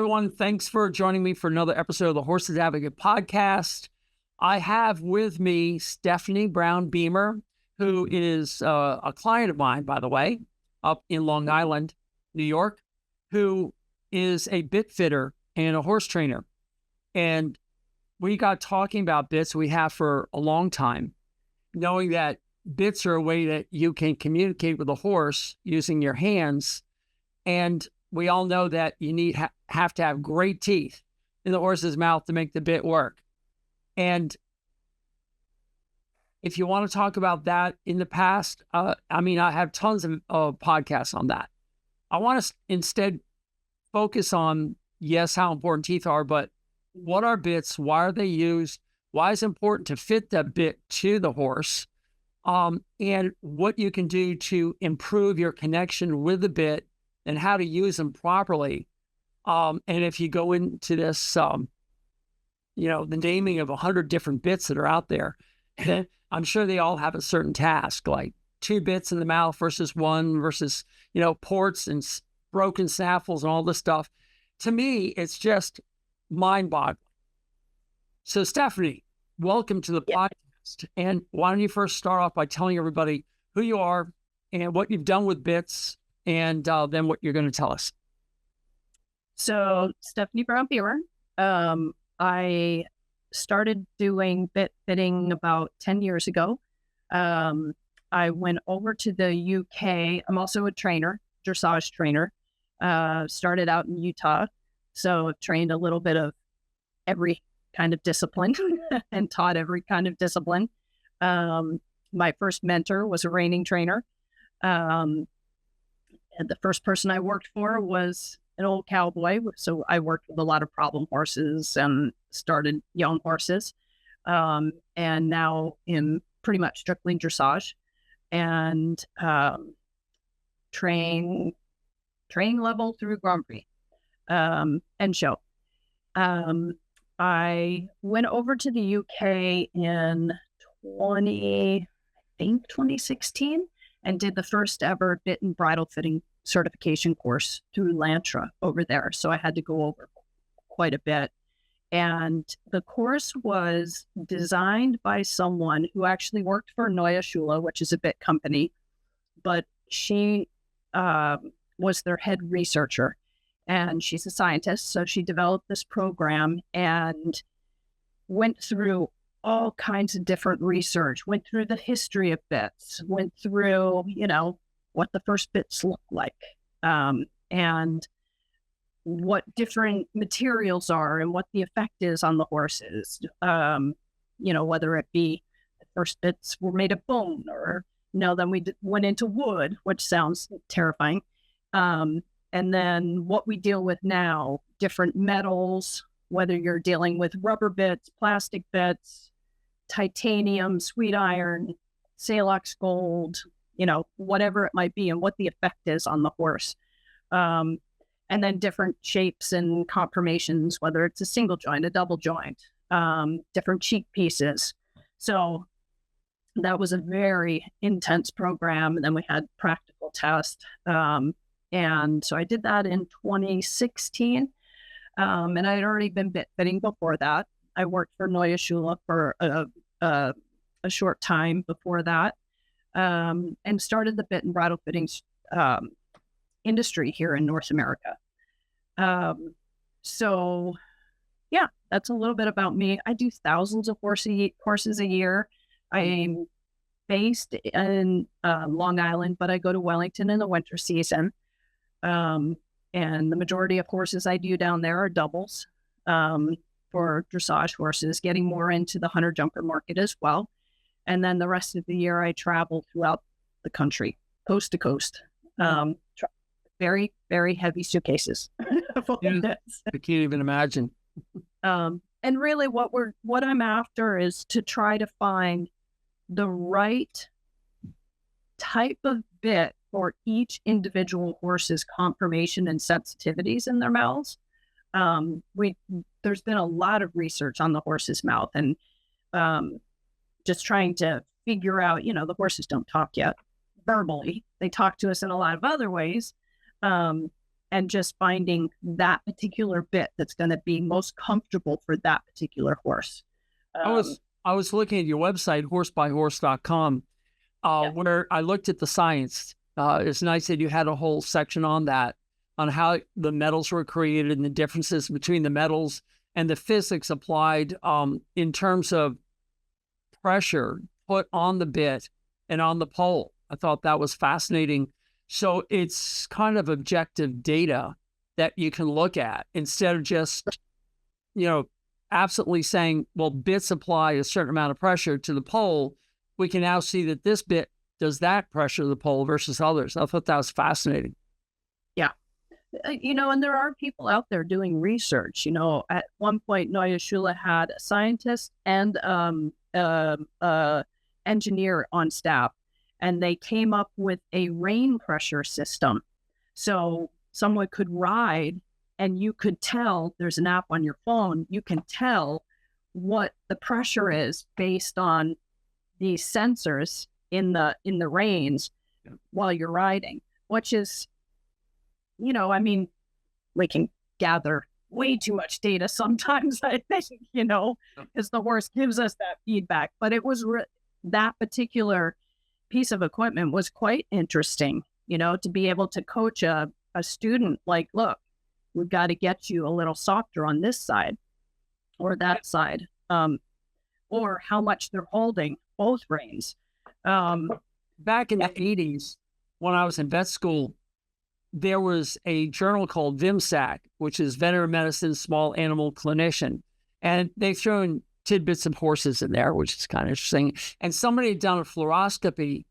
everyone. Thanks for joining me for another episode of the Horses Advocate podcast. I have with me Stephanie Brown Beamer, who is a client of mine, by the way, up in Long Island, New York, who is a bit fitter and a horse trainer. And we got talking about bits we have for a long time, knowing that bits are a way that you can communicate with a horse using your hands. And we all know that you have to have great teeth in the horse's mouth to make the bit work. And if you want to talk about that in the past, I have tons of podcasts on that. I want to instead focus on, yes, how important teeth are, but what are bits? Why are they used? Why is it important to fit the bit to the horse? And what you can do to improve your connection with the bit and how to use them properly. And if you go into this, the naming of 100 different bits that are out there, I'm sure they all have a certain task, like 2 bits in the mouth versus 1 versus, ports and broken snaffles and all this stuff. To me, it's just mind-boggling. So, Stephanie, welcome to the podcast. And why don't you first start off by telling everybody who you are and what you've done with bits, and then what you're going to tell us. So, Stephanie Brown Beamer. I started doing bit fitting about 10 years ago. I went over to the UK. I'm also a trainer, dressage trainer. Started out in Utah. So I've trained a little bit of every kind of discipline and taught every kind of discipline. My first mentor was a reining trainer. And the first person I worked for was an old cowboy. So I worked with a lot of problem horses and started young horses. And now am pretty much strictly dressage and training level through Grand Prix and show. I went over to the UK in 2016 and did the first ever bit and bridle fitting certification course through Lantra over there. So I had to go over quite a bit. And the course was designed by someone who actually worked for Neue Schule, which is a bit company, but she was their head researcher. And she's a scientist, so she developed this program and went through all kinds of different research, went through the history of bits, went through, what the first bits look like, and what different materials are and what the effect is on the horses, whether it be the first bits were made of bone or, then we went into wood, which sounds terrifying. And then what we deal with now, different metals, whether you're dealing with rubber bits, plastic bits, titanium, sweet iron, Salox gold, whatever it might be, and what the effect is on the horse. And then different shapes and conformations, whether it's a single joint, a double joint, different cheek pieces. So that was a very intense program. And then we had practical tests. And so I did that in 2016. And I had already been bit fitting before that. I worked for Neue Schule for a short time before that, and started the bit and bridle fittings industry here in North America. So yeah, that's a little bit about me. I do thousands of horses a year. I am based in Long Island, but I go to Wellington in the winter season. And the majority of horses I do down there are doubles for dressage horses, getting more into the hunter jumper market as well. And then the rest of the year I travel throughout the country, coast to coast. Very, very heavy suitcases. Yeah, I can't even imagine. And really what I'm after is to try to find the right type of bit for each individual horse's conformation and sensitivities in their mouths. There's been a lot of research on the horse's mouth and just trying to figure out, the horses don't talk yet verbally. They talk to us in a lot of other ways. and just finding that particular bit that's going to be most comfortable for that particular horse. I was looking at your website, horsebyhorse.com, where I looked at the science. It's nice that you had a whole section on that, on how the metals were created and the differences between the metals and the physics applied in terms of pressure put on the bit and on the pole. I thought that was fascinating. So it's kind of objective data that you can look at instead of just, absolutely saying, well, bits apply a certain amount of pressure to the pole. We can now see that this bit does that pressure the pole versus others. I thought that was fascinating. Yeah. And there are people out there doing research. At one point, Neue Schule had a scientist and engineer on staff, and they came up with a rain pressure system. So someone could ride, and you could tell, there's an app on your phone, you can tell what the pressure is based on these sensors in the reins while you're riding, which is, we can gather way too much data sometimes, I think, because the horse gives us that feedback. But it was that particular piece of equipment was quite interesting, to be able to coach a student, like, look, we've got to get you a little softer on this side or that side, or how much they're holding both reins. Back in the 80s, when I was in vet school, there was a journal called VMSAC, which is Veterinary Medicine Small Animal Clinician. And they threw in tidbits of horses in there, which is kind of interesting. And somebody had done a fluoroscopy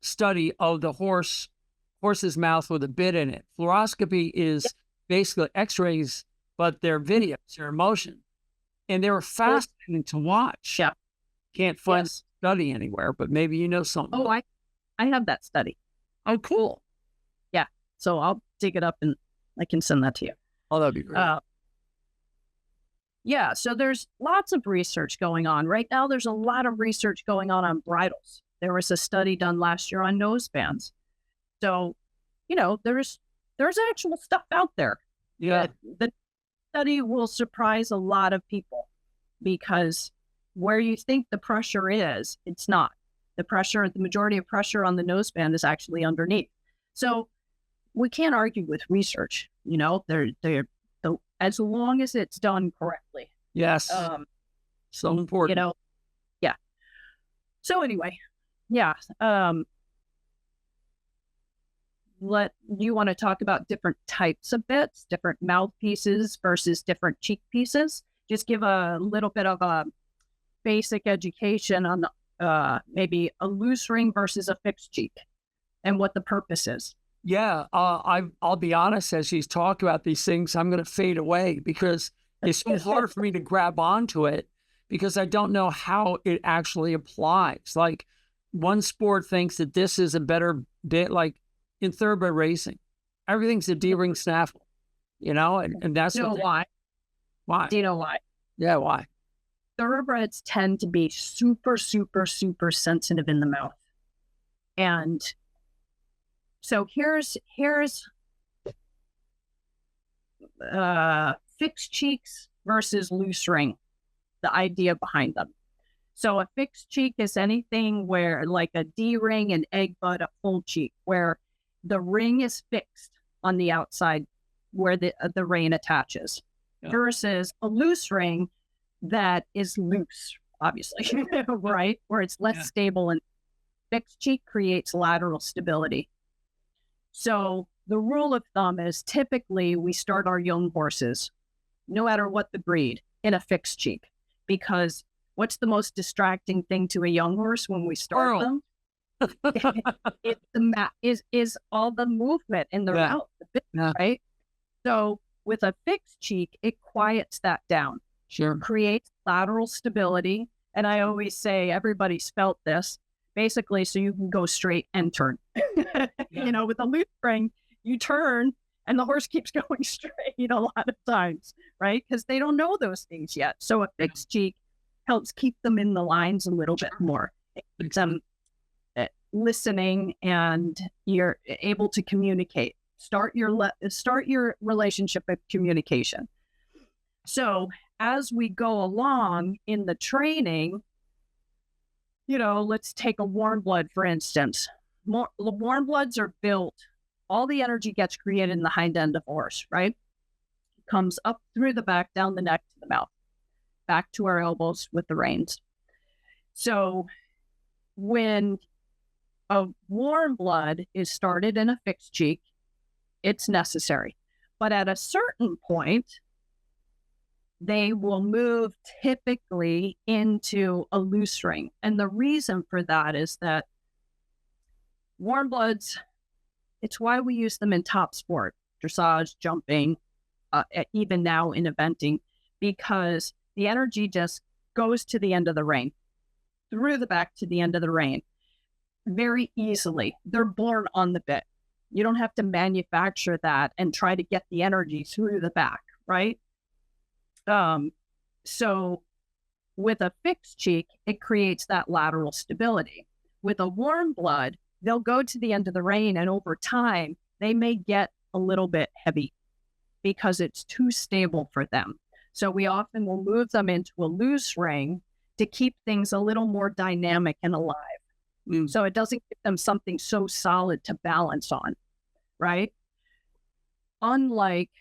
study of the horse's mouth with a bit in it. Fluoroscopy is basically x-rays, but they're videos, they're in motion. And they were fascinating to watch. Yeah. Can't find a study anywhere, but maybe you know something. Oh, I have that study. Oh, cool. Yeah. So I'll dig it up and I can send that to you. Oh, that'd be great. Yeah. So there's lots of research going on. Right now, there's a lot of research going on bridles. There was a study done last year on nosebands. So, there's actual stuff out there. Yeah. The study will surprise a lot of people because where you think the pressure is, it's not. The majority of pressure on the noseband is actually underneath. So we can't argue with research, they're as long as it's done correctly. Yes. So important. Yeah. So anyway, yeah. You want to talk about different types of bits, different mouthpieces versus different cheek pieces? Just give a little bit of a basic education on maybe a loose ring versus a fixed cheek and what the purpose is. Yeah, I'll be honest, as she's talking about these things, I'm going to fade away because it's so hard for me to grab onto it because I don't know how it actually applies. Like one sport thinks that this is a better bit, like in thoroughbred racing, everything's a D-ring snaffle, and that's why. Why? Do you know why? Yeah, why? Thoroughbreds tend to be super, super, super sensitive in the mouth. And so here's fixed cheeks versus loose ring, the idea behind them. So a fixed cheek is anything where, like a D ring, an egg butt, a full cheek, where the ring is fixed on the outside where the rein attaches, versus a loose ring that is loose, obviously, right? Where it's less stable, and fixed cheek creates lateral stability. So the rule of thumb is typically we start our young horses, no matter what the breed, in a fixed cheek, because what's the most distracting thing to a young horse when we start them? is all the movement in the mouth, right? So with a fixed cheek, it quiets that down. Sure. Creates lateral stability. And I always say, everybody's felt this, basically, so you can go straight and turn. With a loose ring, you turn and the horse keeps going straight a lot of times, right? Because they don't know those things yet. So a fixed cheek helps keep them in the lines a little bit more. It keeps them listening, and you're able to communicate. Start your relationship with communication. So as we go along in the training, let's take a warm blood, for instance. Warm bloods are built, all the energy gets created in the hind end of a horse, right? Comes up through the back, down the neck to the mouth, back to our elbows with the reins. So when a warm blood is started in a fixed cheek, it's necessary. But at a certain point, they will move typically into a loose ring. And the reason for that is that warm bloods, it's why we use them in top sport, dressage, jumping, even now in eventing, because the energy just goes to the end of the rein, through the back to the end of the rein, very easily. They're born on the bit. You don't have to manufacture that and try to get the energy through the back, right? So with a fixed cheek, it creates that lateral stability. With a warm blood, they'll go to the end of the rein, and over time, they may get a little bit heavy because it's too stable for them. So we often will move them into a loose ring to keep things a little more dynamic and alive. So it doesn't give them something so solid to balance on, right? Unlike,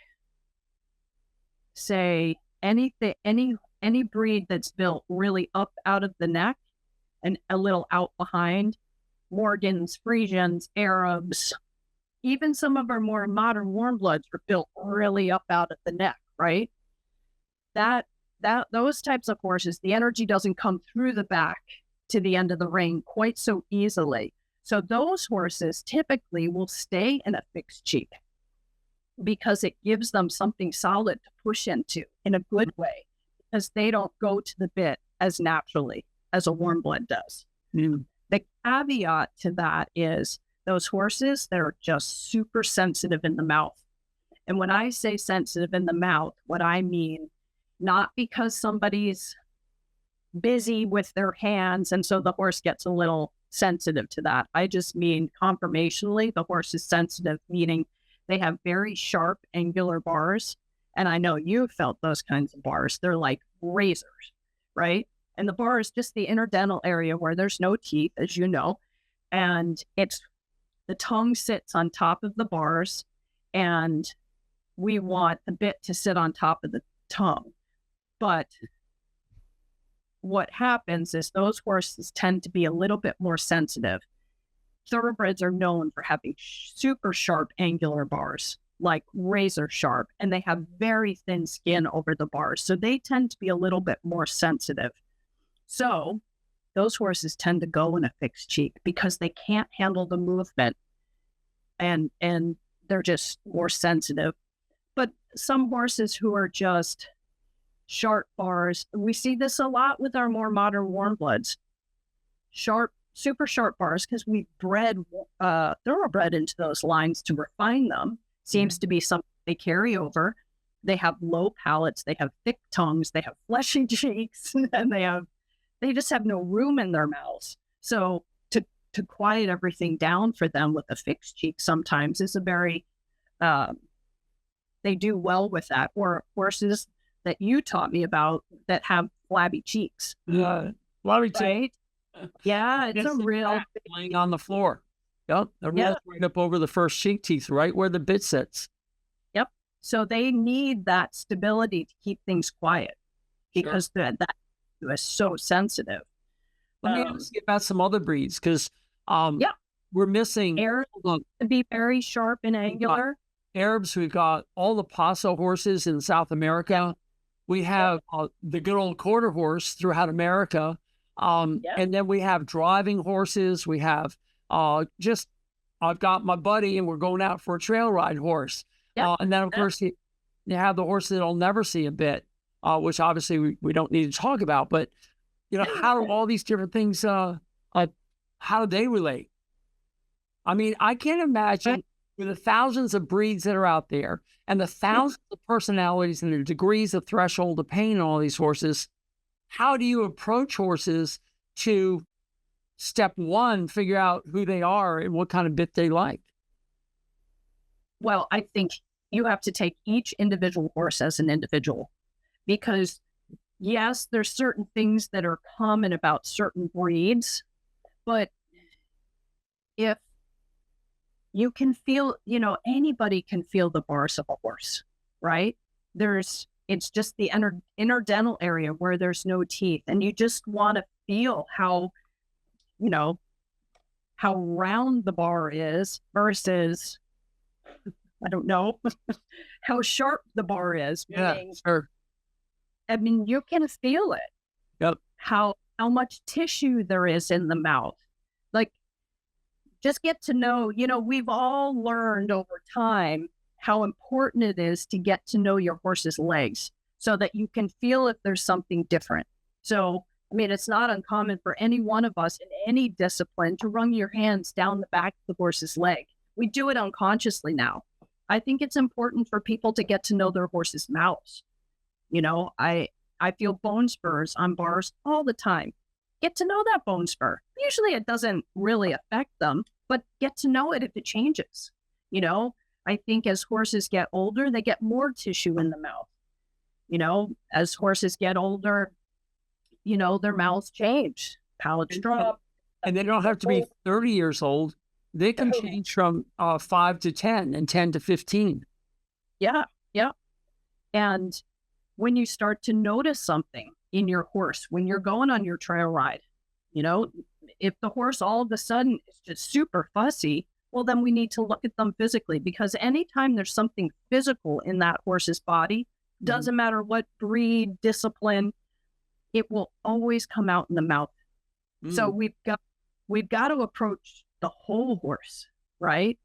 say, any breed that's built really up out of the neck and a little out behind, Morgans, Friesians, Arabs, even some of our more modern warm bloods are built really up out of the neck, right? Those types of horses, the energy doesn't come through the back to the end of the ring quite so easily. So those horses typically will stay in a fixed cheek because it gives them something solid to push into in a good way, because they don't go to the bit as naturally as a warm blood does. The caveat to that is those horses that are just super sensitive in the mouth. And when I say sensitive in the mouth, what I mean, not because somebody's busy with their hands and so the horse gets a little sensitive to that. I just mean conformationally, the horse is sensitive, meaning they have very sharp angular bars. And I know you've felt those kinds of bars. They're like razors, right? And the bar is just the interdental area where there's no teeth, as you know. And the tongue sits on top of the bars, and we want the bit to sit on top of the tongue. But what happens is those horses tend to be a little bit more sensitive. Thoroughbreds are known for having super sharp angular bars, like razor sharp, and they have very thin skin over the bars. So they tend to be a little bit more sensitive. So those horses tend to go in a fixed cheek because they can't handle the movement, and they're just more sensitive. But some horses who are just sharp bars, we see this a lot with our more modern warm bloods. Super sharp bars, because we bred thoroughbred into those lines to refine them. Seems to be something they carry over. They have low palates, they have thick tongues, they have fleshy cheeks, and they just have no room in their mouths. So to quiet everything down for them with a fixed cheek sometimes is a very, they do well with that. Or horses that you taught me about that have flabby cheeks. Yeah, flabby cheeks. Right? Yeah, it's a real laying on the floor. Yep, the roll's right up over the first cheek teeth, right where the bit sits. Yep. So they need that stability to keep things quiet because that is so sensitive. Let me ask you about some other breeds, because we're missing Arabs to be very sharp and angular. Arabs, we've got all the Paso horses in South America. We have the good old quarter horse throughout America. And then we have driving horses. We have I've got my buddy and we're going out for a trail ride horse. And then, of course, you have the horse that'll never see a bit, which obviously we don't need to talk about. But, how do all these different things, how do they relate? I mean, I can't imagine with the thousands of breeds that are out there and the thousands of personalities and the degrees of threshold of pain in all these horses, how do you approach horses to, step one, figure out who they are and what kind of bit they like? Well, I think you have to take each individual horse as an individual, because yes, there's certain things that are common about certain breeds, but if you can feel, anybody can feel the bars of a horse, right? It's just the inner dental area where there's no teeth. And you just want to feel you know, how round the bar is versus, I don't know, how sharp the bar is. Yeah, Meaning, sure. I mean, you can feel it. Yep. How much tissue there is in the mouth. Like, just get to know, we've all learned over time how important it is to get to know your horse's legs so that you can feel if there's something different. So, I mean, it's not uncommon for any one of us in any discipline to run your hands down the back of the horse's leg. We do it unconsciously now. I think it's important for people to get to know their horse's mouths. I feel bone spurs on bars all the time. Get to know that bone spur. Usually it doesn't really affect them, but get to know it if it changes. I think as horses get older, they get more tissue in the mouth. As horses get older, their mouths change, palates drop. And they don't have to be 30 years old. They can change from 5 to 10 and 10 to 15. Yeah, yeah. And when you start to notice something in your horse, when you're going on your trail ride, if the horse all of a sudden is just super fussy, well, then we need to look at them physically, because anytime there's something physical in that horse's body, doesn't matter what breed, discipline, it will always come out in the mouth. So we've got to approach the whole horse, right?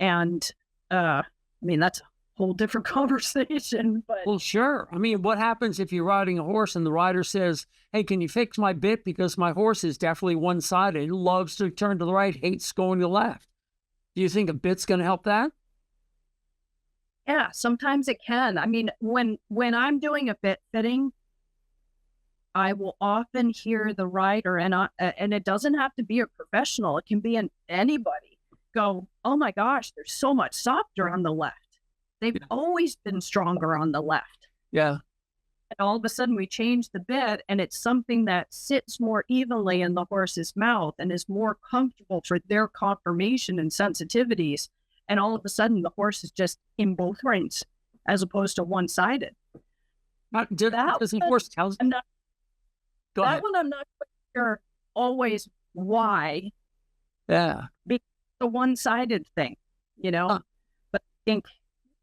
And I mean, that's a whole different conversation. But well, sure. I mean, what happens if you're riding a horse and the rider says, "Hey, can you fix my bit, because my horse is definitely one-sided. He loves to turn to the right, hates going to the left." Do you think a bit's going to help that? Yeah, sometimes it can. I mean, when I'm doing a bit fitting, I will often hear the rider, and it doesn't have to be a professional. It can be anybody go, "Oh my gosh, they're so much softer on the left. They've always been stronger on the left." Yeah. And all of a sudden we change the bit, and it's something that sits more evenly in the horse's mouth and is more comfortable for their conformation and sensitivities. And all of a sudden the horse is just in both reins as opposed to one-sided. Does the horse tells I'm not quite sure always why. Yeah. Because the one-sided thing, But I think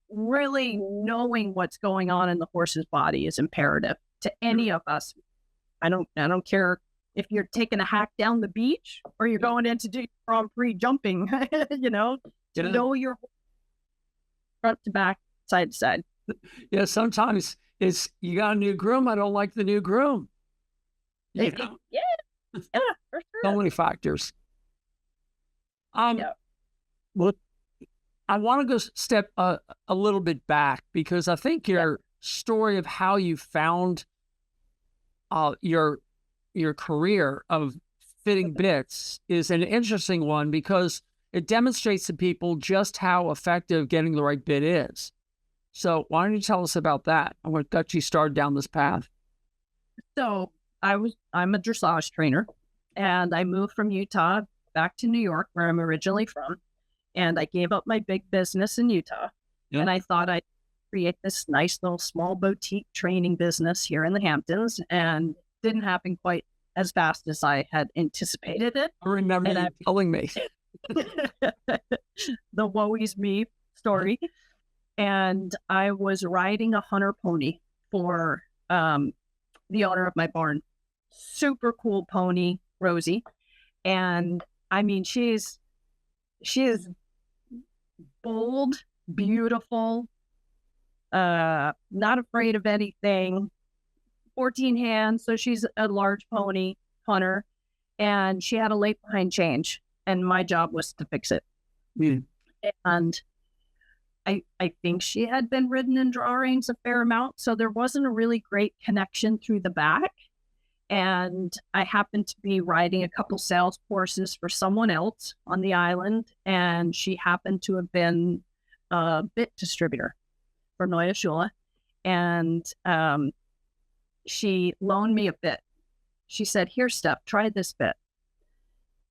really knowing what's going on in the horse's body is imperative to any of us. I don't care if you're taking a hack down the beach or you're going in to do Grand Prix jumping, to know your front to back, side to side. Yeah, sometimes it's, you got a new groom, I don't like the new groom. Yeah, for sure. So many factors. Yeah. Well, I want to go step a little bit back, because I think your story of how you found your career of fitting bits is an interesting one, because it demonstrates to people just how effective getting the right bit is. So why don't you tell us about that and what got you started down this path? So I'm a dressage trainer, and I moved from Utah back to New York, where I'm originally from. And I gave up my big business in Utah. And I thought I'd create this nice little small boutique training business here in the Hamptons, and didn't happen quite as fast as I had anticipated it. I remember you telling me. The woe is me story. And I was riding a hunter pony for the owner of my barn. Super cool pony, Rosie. And I mean, she is bold, beautiful, not afraid of anything, 14 hands. So she's a large pony hunter, and she had a late behind change, and my job was to fix it. And I think she had been ridden in draw reins a fair amount, so there wasn't a really great connection through the back. And I happened to be riding a couple sales courses for someone else on the island, and she happened to have been a bit distributor for Neue Schule, and she loaned me a bit. She said, "Here, Steph, try this bit."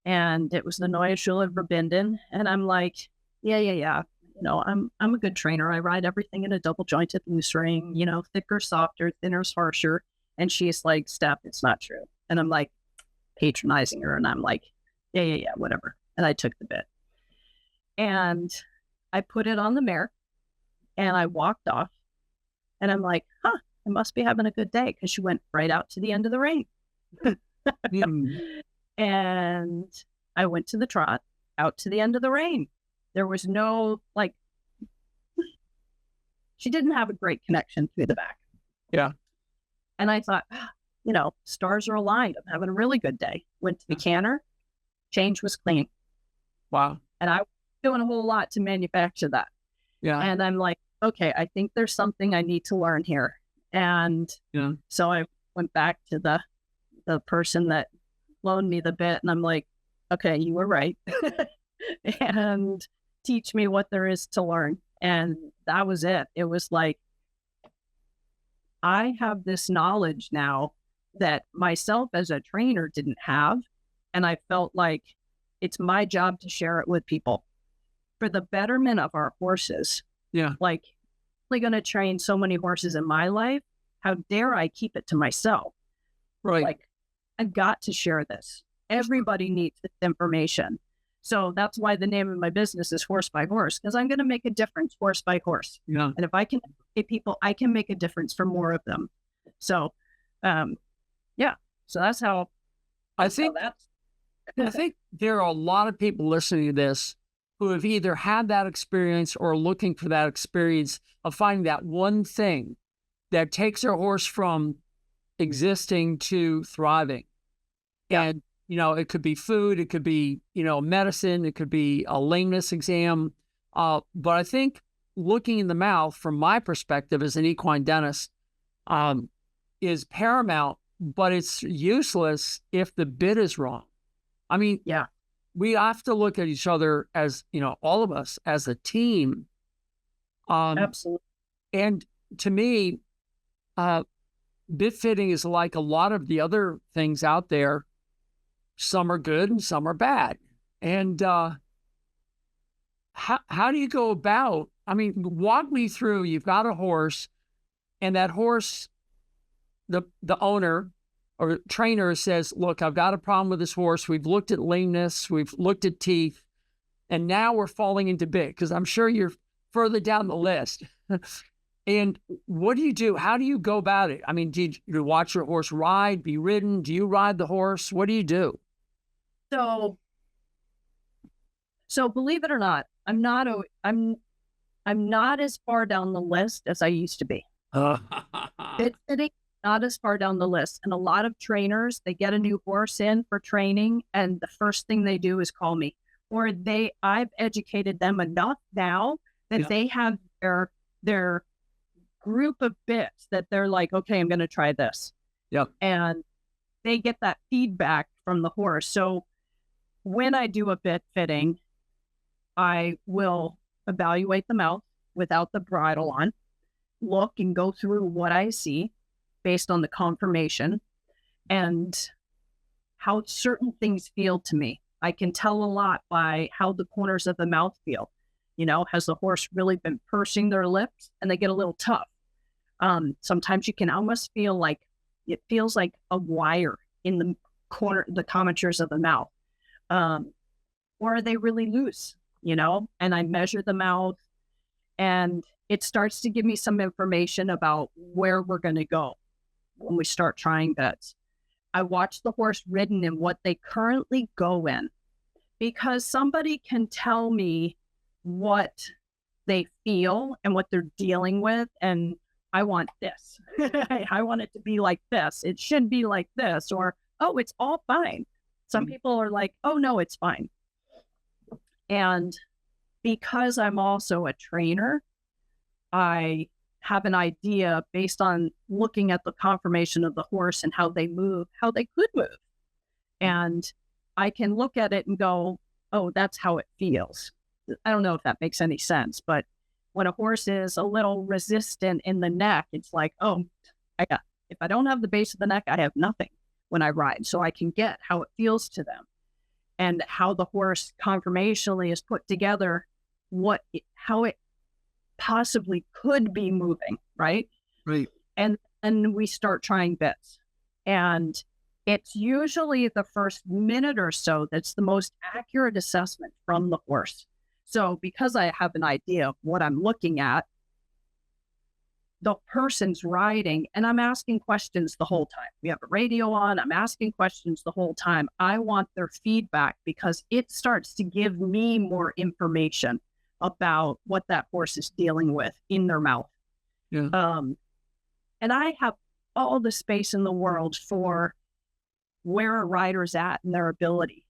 And it was the Neue Schule Verbinden. And I'm like, yeah. I'm a good trainer. I ride everything in a double jointed loose ring, thicker, softer, thinner, harsher. And she's like, "Steph, it's not true." And I'm like patronizing her. And I'm like, yeah, whatever. And I took the bit and I put it on the mare and I walked off. And I'm like, I must be having a good day, because she went right out to the end of the rein. And I went to the trot out to the end of the rein. There was no, she didn't have a great connection through the back. Yeah. And I thought, stars are aligned. I'm having a really good day. Went to the canter, change was clean. Wow. And I was doing a whole lot to manufacture that. Yeah. And I'm like, okay, I think there's something I need to learn here. And so I went back to the person that loaned me the bit, and I'm like, okay, you were right. And teach me what there is to learn. And that was it. It was like, I have this knowledge now that myself as a trainer didn't have. And I felt like it's my job to share it with people for the betterment of our horses. Yeah. Like, I'm only going to train so many horses in my life. How dare I keep it to myself? Right. Like, I've got to share this. Everybody needs this information. So that's why the name of my business is Horse by Horse, because I'm going to make a difference horse by horse. Yeah. And if I can educate people, I can make a difference for more of them. So, so that's how I think there are a lot of people listening to this who have either had that experience or looking for that experience of finding that one thing that takes their horse from existing to thriving. Yeah. And, it could be food, it could be, medicine, it could be a lameness exam. But I think looking in the mouth, from my perspective as an equine dentist, is paramount, but it's useless if the bit is wrong. I mean, yeah, we have to look at each other as, all of us as a team. absolutely. And to me, bit fitting is like a lot of the other things out there. Some are good and some are bad. And how do you go about, walk me through, you've got a horse, and that horse, the owner or trainer says, "Look, I've got a problem with this horse. We've looked at lameness, we've looked at teeth, and now we're falling into bit," because I'm sure you're further down the list. And what do you do? How do you go about it? Do you watch your horse ride, be ridden? Do you ride the horse? What do you do? So believe it or not, I'm not as far down the list as I used to be. Bit fitting, not as far down the list. And a lot of trainers, they get a new horse in for training, and the first thing they do is call me. Or I've educated them enough now that they have their group of bits that they're like, okay, I'm going to try this. Yep. And they get that feedback from the horse. So when I do a bit fitting, I will evaluate the mouth without the bridle on, look and go through what I see based on the conformation and how certain things feel to me. I can tell a lot by how the corners of the mouth feel. Has the horse really been pursing their lips and they get a little tough? Sometimes you can almost feel like it feels like a wire in the commissures of the mouth. Or are they really loose, and I measure the mouth and it starts to give me some information about where we're going to go when we start trying bits. I watch the horse ridden and what they currently go in, because somebody can tell me what they feel and what they're dealing with. And I want this. I want it to be like this. It should be like this, or, oh, it's all fine. Some people are like, oh, no, it's fine. And because I'm also a trainer, I have an idea based on looking at the conformation of the horse and how they move, how they could move. And I can look at it and go, oh, that's how it feels. I don't know if that makes any sense, but when a horse is a little resistant in the neck, it's like, oh, if I don't have the base of the neck, I have nothing when I ride. So I can get how it feels to them and how the horse conformationally is put together, how it possibly could be moving, right? Right. And we start trying bits. And it's usually the first minute or so that's the most accurate assessment from the horse. So because I have an idea of what I'm looking at, the person's riding, and I'm asking questions the whole time. We have a radio on, I'm asking questions the whole time. I want their feedback because it starts to give me more information about what that horse is dealing with in their mouth. Yeah. And I have all the space in the world for where a rider's at and their ability.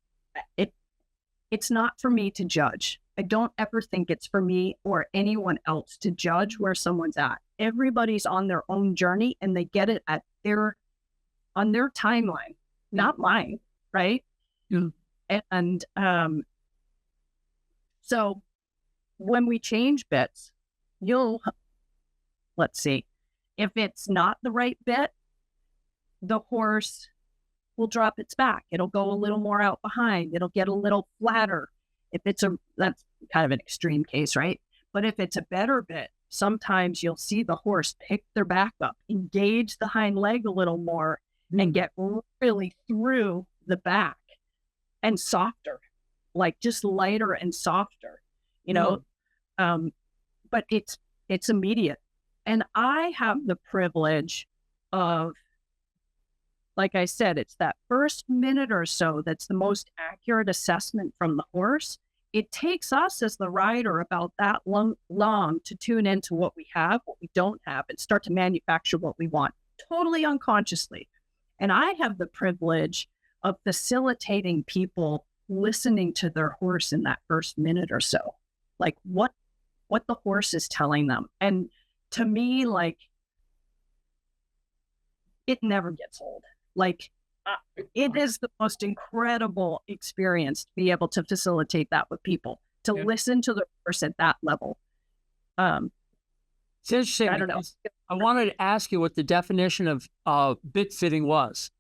It's not for me to judge. I don't ever think it's for me or anyone else to judge where someone's at. Everybody's on their own journey and they get it on their timeline, not mine, right? Yeah. And so when we change bits, let's see, if it's not the right bit, the horse will drop its back. It'll go a little more out behind. It'll get a little flatter. That's kind of an extreme case, right? But if it's a better bit, sometimes you'll see the horse pick their back up, engage the hind leg a little more, and get really through the back and softer, like just lighter and softer, but it's immediate. And I have the privilege of, like I said, it's that first minute or so that's the most accurate assessment from the horse. It takes us as the rider about that long to tune into what we have, what we don't have, and start to manufacture what we want, totally unconsciously. And I have the privilege of facilitating people listening to their horse in that first minute or so, like what the horse is telling them. And to me, like, it never gets old. Like, it is the most incredible experience to be able to facilitate that with people, to listen to the horse at that level. It's interesting. I don't know. I wanted to ask you what the definition of bit fitting was.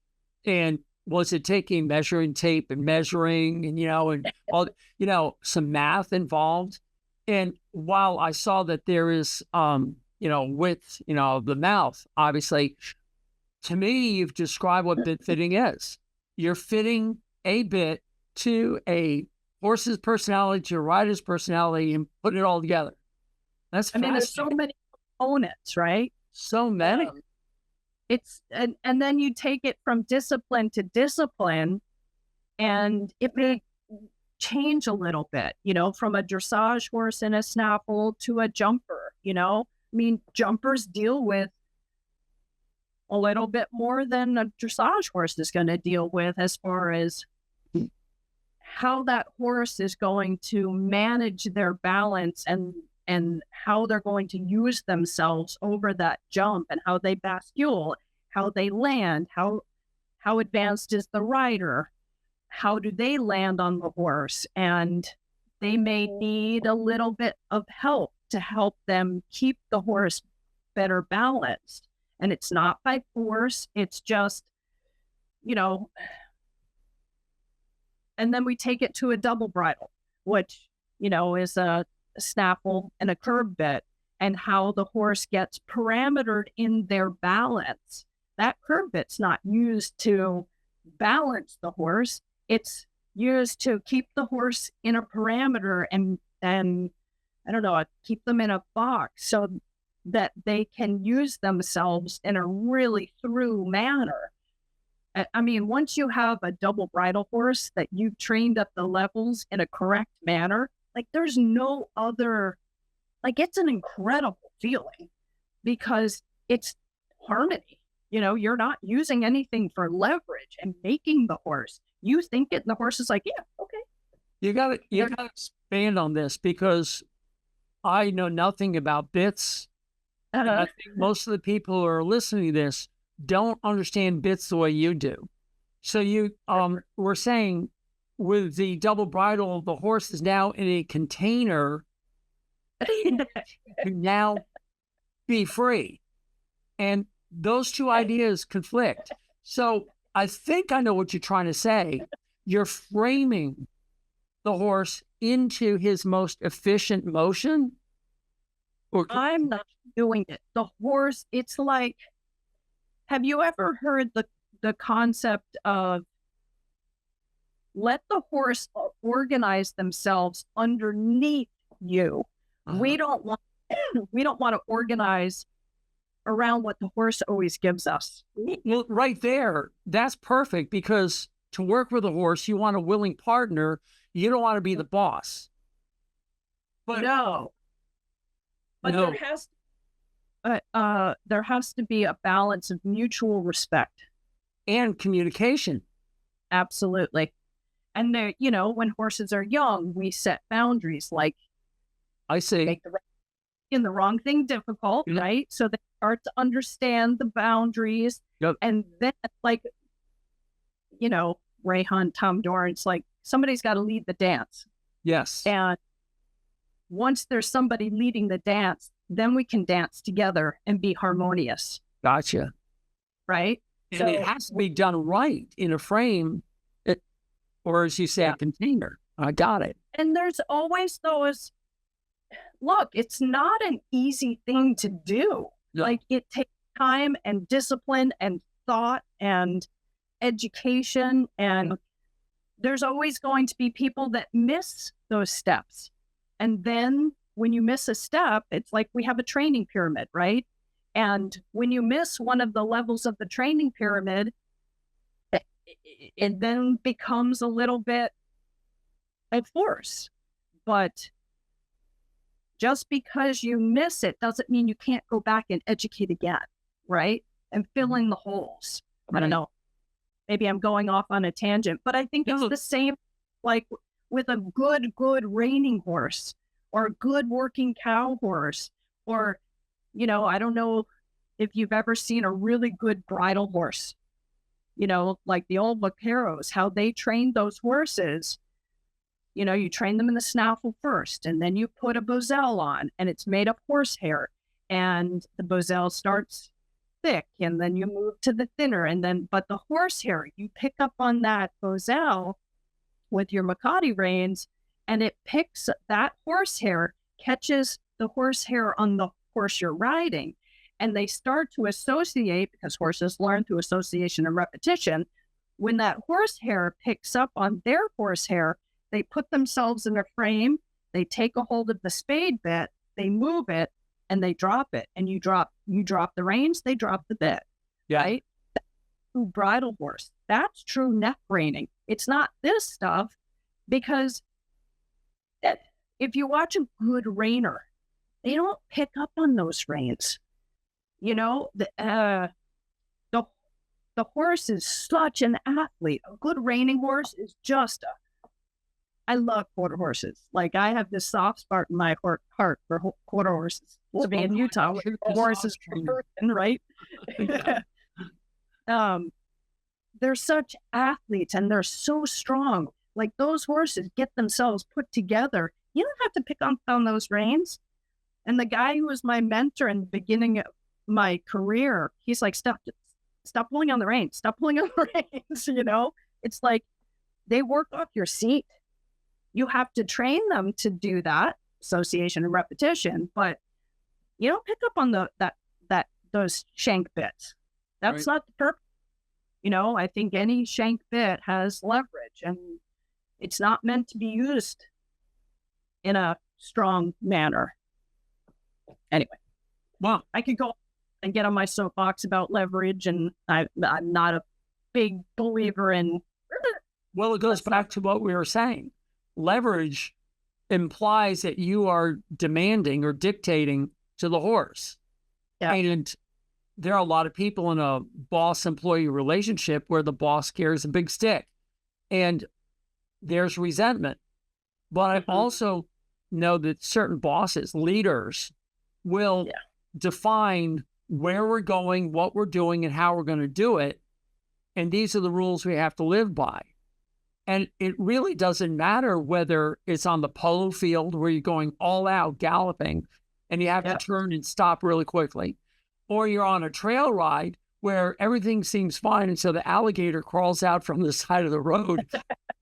And was it taking measuring tape and measuring and, and all, some math involved? And while I saw that there is, with, the mouth, obviously, to me, you've described what bit fitting is. You're fitting a bit to a horse's personality, to a rider's personality, and putting it all together. That's fascinating. There's so many components, right? So many. And then you take it from discipline to discipline, and it may change a little bit, from a dressage horse in a snaffle to a jumper, jumpers deal with a little bit more than a dressage horse is going to deal with as far as how that horse is going to manage their balance and how they're going to use themselves over that jump and how they bascule, how they land, how advanced is the rider, how do they land on the horse, and they may need a little bit of help to help them keep the horse better balanced. And it's not by force, it's just, and then we take it to a double bridle, which, is a snaffle and a curb bit, and how the horse gets parametered in their balance. That curb bit's not used to balance the horse. It's used to keep the horse in a parameter and I don't know, keep them in a box so that they can use themselves in a really through manner. Once you have a double bridle horse that you've trained up the levels in a correct manner, like there's no other, like it's an incredible feeling because it's harmony. You're not using anything for leverage and making the horse. You think it, and the horse is like, yeah, okay. You got to expand on this because I know nothing about bits. And I think most of the people who are listening to this don't understand bits the way you do. So you were saying with the double bridle, the horse is now in a container to now be free. And those two ideas conflict. So I think I know what you're trying to say. You're framing the horse into his most efficient motion. Or I'm not doing it. The horse, it's like, have you ever heard the concept of let the horse organize themselves underneath you? We don't want to organize around what the horse always gives us. Well, right there, that's perfect, because to work with a horse, you want a willing partner. You don't want to be the boss. But no. But no. there has to be a balance of mutual respect And communication. Absolutely. And there, you know, when horses are young, we set boundaries, like I see. make the wrong thing difficult, right? So they start to understand the boundaries. Yep. And then, like, you know, Ray Hunt, Tom Dorrance, like, somebody's got to lead the dance. Yes. And once there's somebody leading the dance, then we can dance together and be harmonious. Gotcha. Right? And so it has to be done right in a frame, or as you say, a container. I got it. And there's always those, look, it's not an easy thing to do. No. Like, it takes time and discipline and thought and education. And there's always going to be people that miss those steps. And then when you miss a step, it's like we have a training pyramid, right? And when you miss one of the levels of the training pyramid, it then becomes a little bit of force. But just because you miss it doesn't mean you can't go back and educate again, right? And fill in the holes. Right. I don't know. Maybe I'm going off on a tangent, but I think it's the same, like with a good reining horse or a good working cow horse, or, you know, I don't know if you've ever seen a really good bridle horse, you know, like the old vaqueros, how they trained those horses. You know, you train them in the snaffle first, and then you put a boselle on, and it's made of horsehair, and the boselle starts thick, and then you move to the thinner, and then, but the horsehair, you pick up on that boselle with your Makati reins, and it picks that horsehair, catches the horsehair on the horse you're riding, and they start to associate, because horses learn through association and repetition. When that horsehair picks up on their horsehair, they put themselves in a frame, they take a hold of the spade bit, they move it, and they drop it. And you drop the reins, they drop the bit. Yeah. Right? That's true bridle horse. That's true neck reining. It's not this stuff, because if you watch a good reiner, they don't pick up on those reins. You know, the horse is such an athlete. A good reining horse is just I love quarter horses. Like, I have this soft spot in my heart for quarter horses. Living in Utah, with horses per person, right? They're such athletes, and they're so strong. Like, those horses get themselves put together. You don't have to pick on those reins. And the guy who was my mentor in the beginning of my career, he's like, stop pulling on the reins. Stop pulling on the reins. You know, it's like they work off your seat. You have to train them to do that, association and repetition, but you don't pick up on those shank bits. That's not the purpose. You know, I think any shank bit has leverage, and it's not meant to be used in a strong manner. Anyway, well, I could go and get on my soapbox about leverage, and I'm not a big believer in. Well, it goes back to what we were saying. Leverage implies that you are demanding or dictating to the horse. Yeah. And there are a lot of people in a boss-employee relationship where the boss carries a big stick, and there's resentment. But I also know that certain bosses, leaders, will define where we're going, what we're doing, and how we're going to do it. And these are the rules we have to live by. And it really doesn't matter whether it's on the polo field where you're going all out galloping and you have to turn and stop really quickly, or you're on a trail ride where everything seems fine. And so the alligator crawls out from the side of the road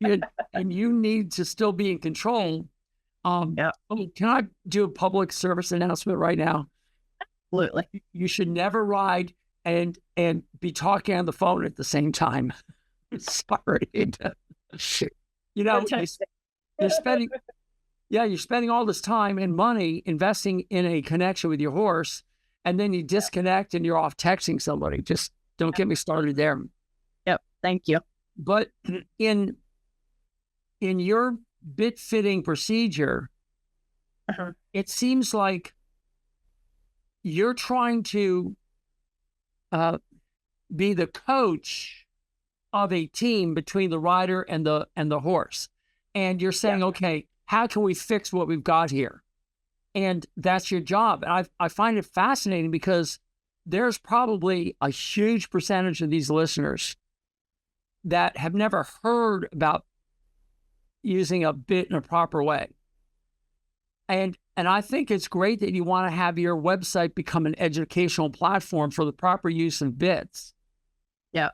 and you need to still be in control. Can I do a public service announcement right now? Absolutely. You should never ride and be talking on the phone at the same time. Sorry. You know, you're spending all this time and money investing in a connection with your horse, and then you disconnect and you're off texting somebody. Just don't get me started there. Yep. Thank you. But in your bit fitting procedure, it seems like you're trying to be the coach of a team between the rider and the horse. And you're saying, okay, how can we fix what we've got here? And that's your job. And I find it fascinating because there's probably a huge percentage of these listeners that have never heard about using a bit in a proper way. And I think it's great that you want to have your website become an educational platform for the proper use of bits. Yeah.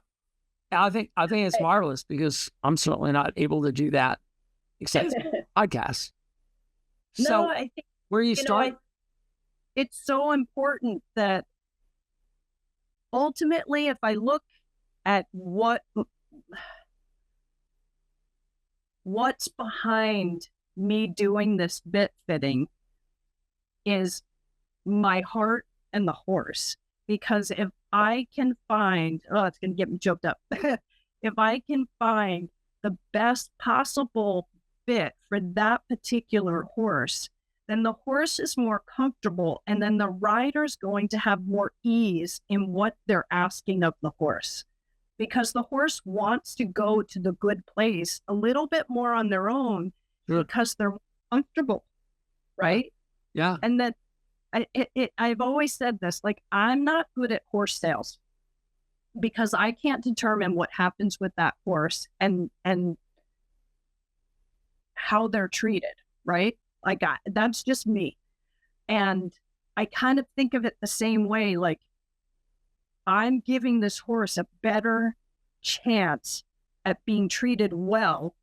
I think it's marvelous because I'm certainly not able to do that except podcasts. So I think where you start? It's so important that ultimately, if I look at what's behind me doing this bit fitting is my heart and the horse. Because if I can find, it's going to get me choked up. If I can find the best possible bit for that particular horse, then the horse is more comfortable, and then the rider's going to have more ease in what they're asking of the horse. Because the horse wants to go to the good place a little bit more on their own because they're comfortable, right? Yeah. And then I've always said this, like, I'm not good at horse sales because I can't determine what happens with that horse and how they're treated, right? Like, that's just me. And I kind of think of it the same way, like, I'm giving this horse a better chance at being treated well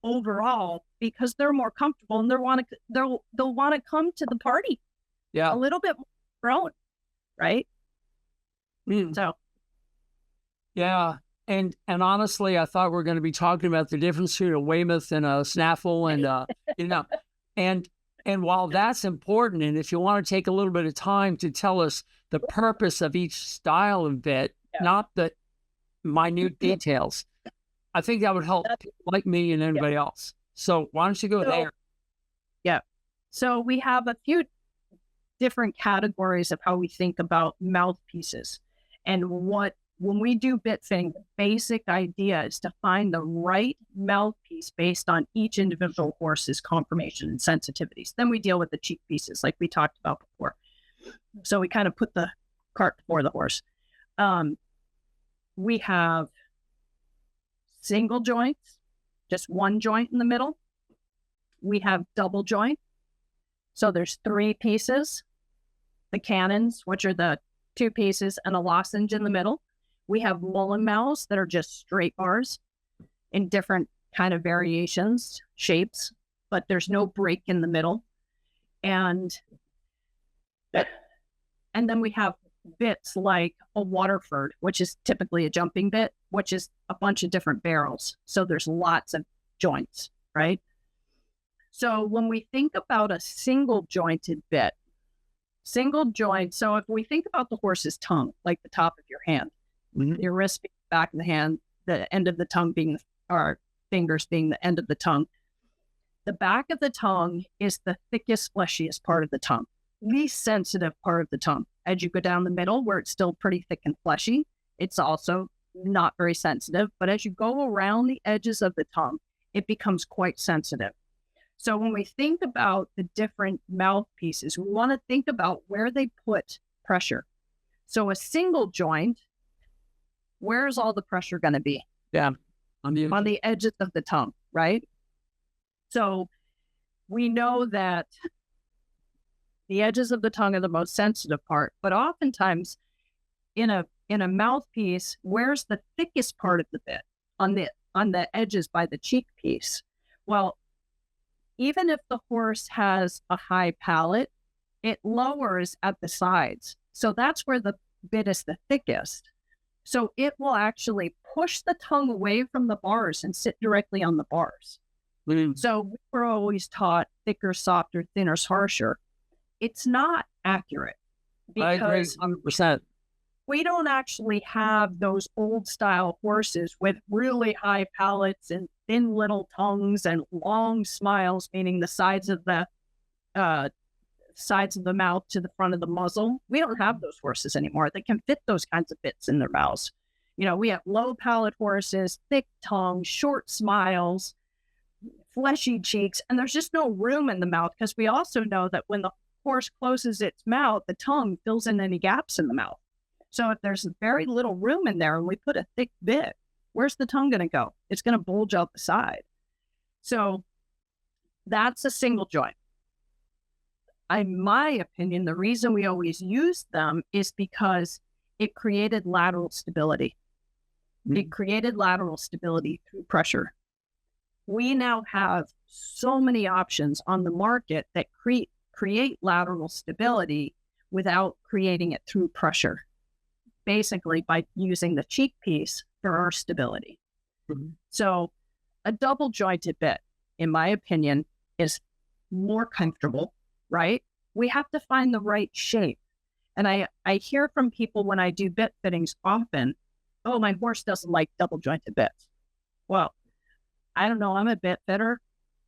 overall because they're more comfortable and they'll want to come to the party. Yeah. A little bit more grown, right? So. Yeah. And honestly, I thought we were going to be talking about the difference between a Weymouth and a snaffle and, and while that's important, and if you want to take a little bit of time to tell us the purpose of each style of bit, not the minute details, I think that would help people like me and anybody else. So why don't you go there? Yeah. So we have a few different categories of how we think about mouthpieces. And when we do bit fitting, the basic idea is to find the right mouthpiece based on each individual horse's conformation and sensitivities. Then we deal with the cheek pieces like we talked about before. So we kind of put the cart before the horse. We have single joints, just one joint in the middle. We have double joint. So there's 3 pieces. The cannons, which are the 2 pieces, and a lozenge in the middle. We have mullen mouths that are just straight bars in different kind of variations, shapes, but there's no break in the middle. And then we have bits like a Waterford, which is typically a jumping bit, which is a bunch of different barrels. So there's lots of joints, right? So when we think about a single jointed bit, so if we think about the horse's tongue, like the top of your hand, your wrist being the back of the hand, the end of the tongue being, our fingers being the end of the tongue. The back of the tongue is the thickest, fleshiest part of the tongue, least sensitive part of the tongue. As you go down the middle, where it's still pretty thick and fleshy, it's also not very sensitive. But as you go around the edges of the tongue, it becomes quite sensitive. So when we think about the different mouthpieces, we want to think about where they put pressure. So a single joint, where's all the pressure going to be? Yeah. On the edges of the tongue, right? So we know that the edges of the tongue are the most sensitive part, but oftentimes in a mouthpiece, where's the thickest part of the bit? On the edges by the cheek piece. Well, even if the horse has a high palate, it lowers at the sides. So that's where the bit is the thickest. So it will actually push the tongue away from the bars and sit directly on the bars. So we were always taught thicker, softer, thinner, harsher. It's not accurate I agree because 100%. we don't actually have those old style horses with really high palates and thin little tongues and long smiles, meaning the sides of the mouth to the front of the muzzle. We don't have those horses anymore. They can fit those kinds of bits in their mouths. You know, we have low palate horses, thick tongue, short smiles, fleshy cheeks, and there's just no room in the mouth because we also know that when the horse closes its mouth, the tongue fills in any gaps in the mouth. So if there's very little room in there and we put a thick bit, where's the tongue going to go? It's going to bulge out the side. So that's a single joint. In my opinion, the reason we always used them is because it created lateral stability. It created lateral stability through pressure. We now have so many options on the market that create lateral stability without creating it through pressure, basically by using the cheek piece for our stability. So a double jointed bit, in my opinion, is more comfortable, right? We have to find the right shape. And I hear from people when I do bit fittings often, oh, my horse doesn't like double jointed bits. Well, I don't know. I'm a bit fitter.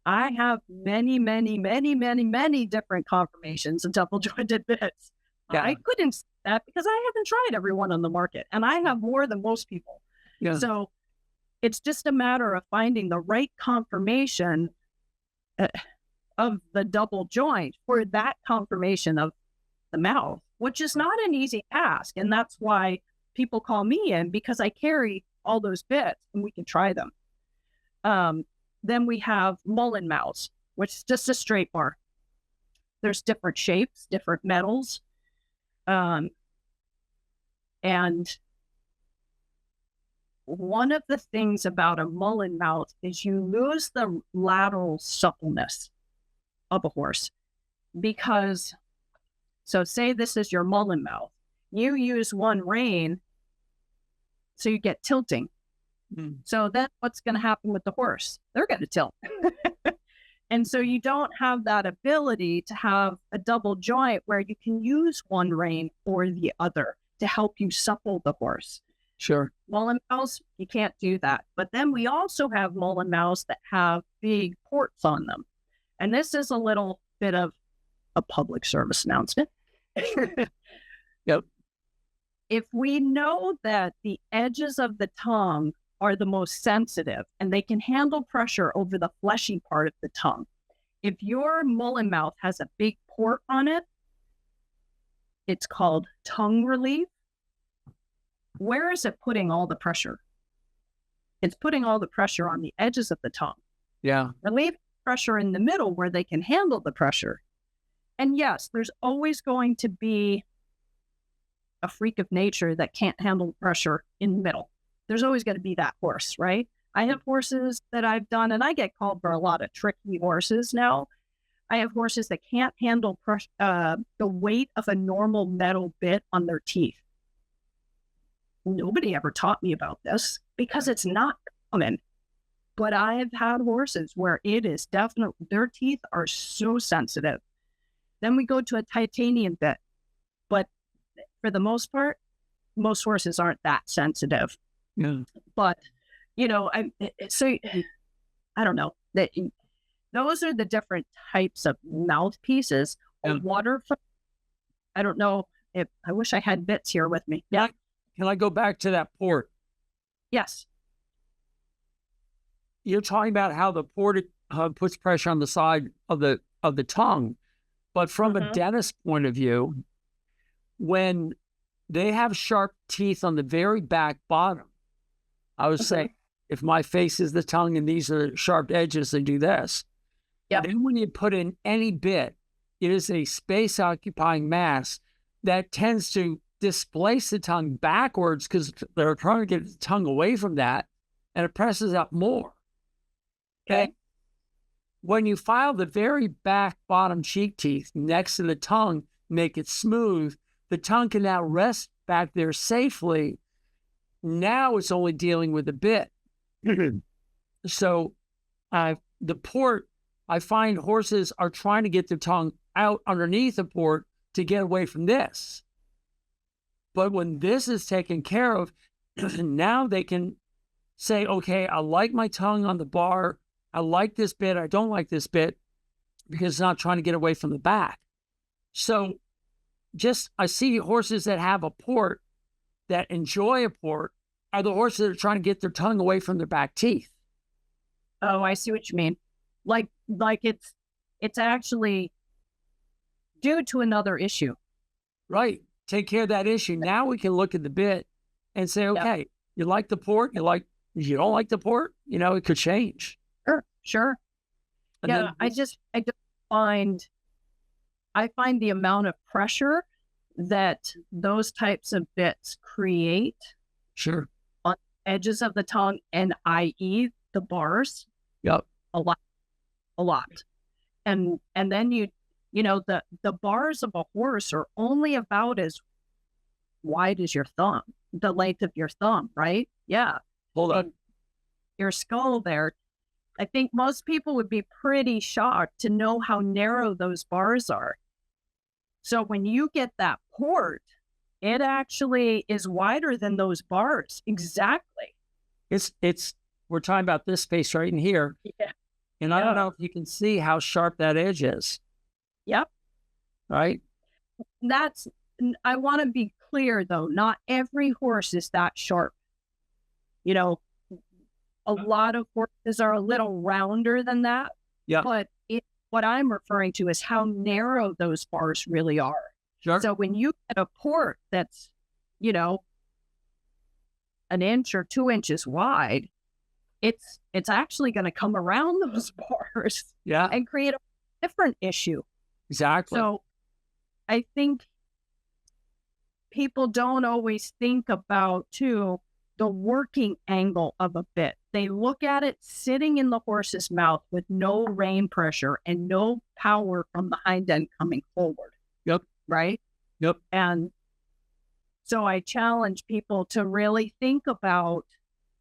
I have many, many, many, many, many different conformations of double jointed bits. Yeah. I couldn't say that because I haven't tried every one on the market, and I have more than most people. Yeah. So it's just a matter of finding the right conformation of the double joint for that conformation of the mouth, which is not an easy task. And that's why people call me in, because I carry all those bits and we can try them. Then we have mullen mouths, which is just a straight bar. There's different shapes, different metals. And one of the things about a mullen mouth is you lose the lateral suppleness of a horse, because, so say this is your mullen mouth. You use one rein, so you get tilting. So then what's going to happen with the horse? They're going to tilt. And so you don't have that ability to have a double joint where you can use one rein or the other to help you supple the horse. Sure. Mullen mouths, you can't do that. But then we also have mullen mouths that have big ports on them. And this is a little bit of a public service announcement. Yep. If we know that the edges of the tongue are the most sensitive and they can handle pressure over the fleshy part of the tongue, if your mullen mouth has a big port on it, it's called tongue relief. Where is it putting all the pressure? It's putting all the pressure on the edges of the tongue. Yeah. Relieve pressure in the middle where they can handle the pressure. And yes, there's always going to be a freak of nature that can't handle pressure in the middle. There's always going to be that horse, right? I have horses that I've done, and I get called for a lot of tricky horses now. I have horses that can't handle the weight of a normal metal bit on their teeth. Nobody ever taught me about this because it's not common. But I've had horses where it is definitely, their teeth are so sensitive. Then we go to a titanium bit. But for the most part, most horses aren't that sensitive. Yeah. But, you know, I don't know. Those are the different types of mouthpieces. Yeah. Water, I don't know if, I wish I had bits here with me. Yeah. Can I go back to that port? Yes. You're talking about how the port puts pressure on the side of the tongue, but from a dentist point of view, when they have sharp teeth on the very back bottom, I would say if my face is the tongue and these are sharp edges, they do this. Yep. Then when you put in any bit, it is a space occupying mass that tends to displace the tongue backwards because they're trying to get the tongue away from that, and it presses up more. Okay. When you file the very back bottom cheek teeth next to the tongue, make it smooth, the tongue can now rest back there safely. Now it's only dealing with the bit. So the port, I find horses are trying to get their tongue out underneath the port to get away from this. But when this is taken care of, now they can say, okay, I like my tongue on the bar. I like this bit. I don't like this bit because it's not trying to get away from the back. So I see horses that have a port, that enjoy a port, are the horses that are trying to get their tongue away from their back teeth. Oh, I see what you mean. Like it's actually due to another issue. Right. Take care of that issue. Now we can look at the bit and say, okay, you like the port, you don't like the port, it could change. Sure. And yeah, I just find the amount of pressure that those types of bits create sure on edges of the tongue, and i.e. the bars. Yep. A lot. And then the bars of a horse are only about as wide as your thumb, the length of your thumb, right? Yeah. Hold on. Your skull there. I think most people would be pretty shocked to know how narrow those bars are. So when you get that port, it actually is wider than those bars. Exactly. We're talking about this space right in here. Yeah. And I don't know if you can see how sharp that edge is. Yep. Right. I want to be clear though, not every horse is that sharp. A lot of horses are a little rounder than that. Yeah. But what I'm referring to is how narrow those bars really are. Sure. So when you get a port that's, an inch or 2 inches wide, it's actually going to come around those bars. Yeah. And create a different issue. Exactly. So I think people don't always think about, too, the working angle of a bit. They look at it sitting in the horse's mouth with no rein pressure and no power from the hind end coming forward. Yep. Right? Yep. And so I challenge people to really think about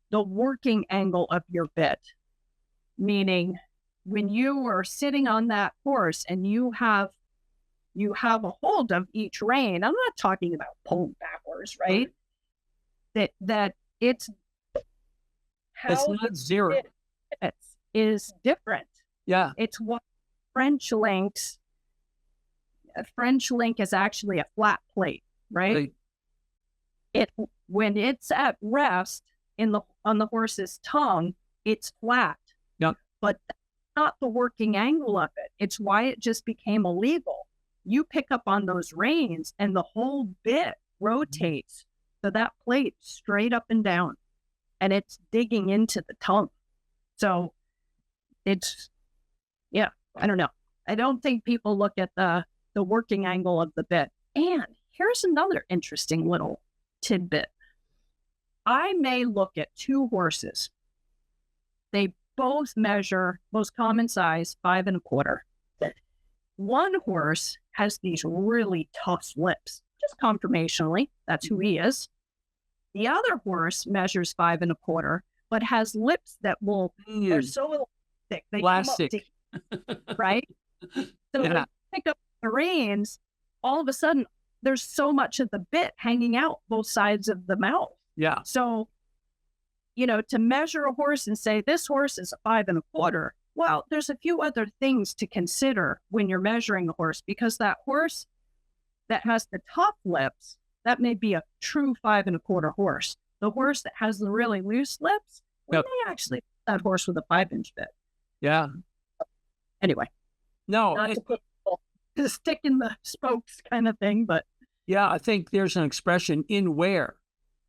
the working angle of your bit. Meaning, when you are sitting on that horse and you have a hold of each rein, I'm not talking about pulling backwards, right? That it's not zero. It is different. Yeah. It's what French links. A French link is actually a flat plate, right? When it's at rest on the horse's tongue, it's flat. Yeah. But that's not the working angle of it. It's why it just became illegal. You pick up on those reins and the whole bit rotates. So that plate straight up and down, and it's digging into the tongue. So I don't know. I don't think people look at the working angle of the bit. And here's another interesting little tidbit. I may look at two horses. They both measure, most common size, 5 1/4. One horse has these really tough lips, just conformationally. That's who he is. The other horse measures 5 1/4, but has lips that they're so thick. They plastic. Come up to, right? So when you pick up the reins, all of a sudden, there's so much of the bit hanging out both sides of the mouth. Yeah. So, to measure a horse and say, this horse is a 5 1/4, well, there's a few other things to consider when you're measuring a horse, because that horse that has the tough lips, that may be a true 5 1/4 horse. The horse that has the really loose lips, we may actually put that horse with a 5-inch bit. Yeah. Anyway. No. Not to put to stick in the spokes kind of thing, but. Yeah, I think there's an expression, in wear.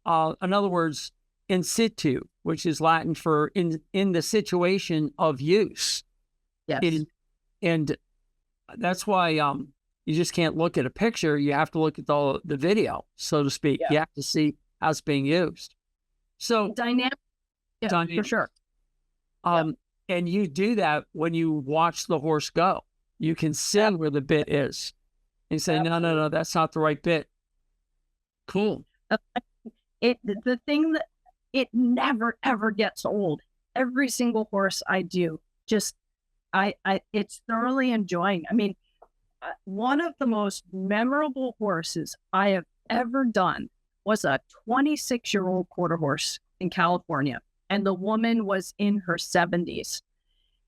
In other words, in situ, which is Latin for in the situation of use. Yes. And that's why you just can't look at a picture. You have to look at the video, so to speak. Yeah. You have to see how it's being used. So Dynamic. Yeah, dynamic. for sure. And you do that when you watch the horse go. You can see where the bit is. And you say, no, that's not the right bit. Cool. The thing that it never, ever gets old. Every single horse I do, just, it's thoroughly enjoying. I mean, one of the most memorable horses I have ever done was a 26-year-old quarter horse in California. And the woman was in her 70s.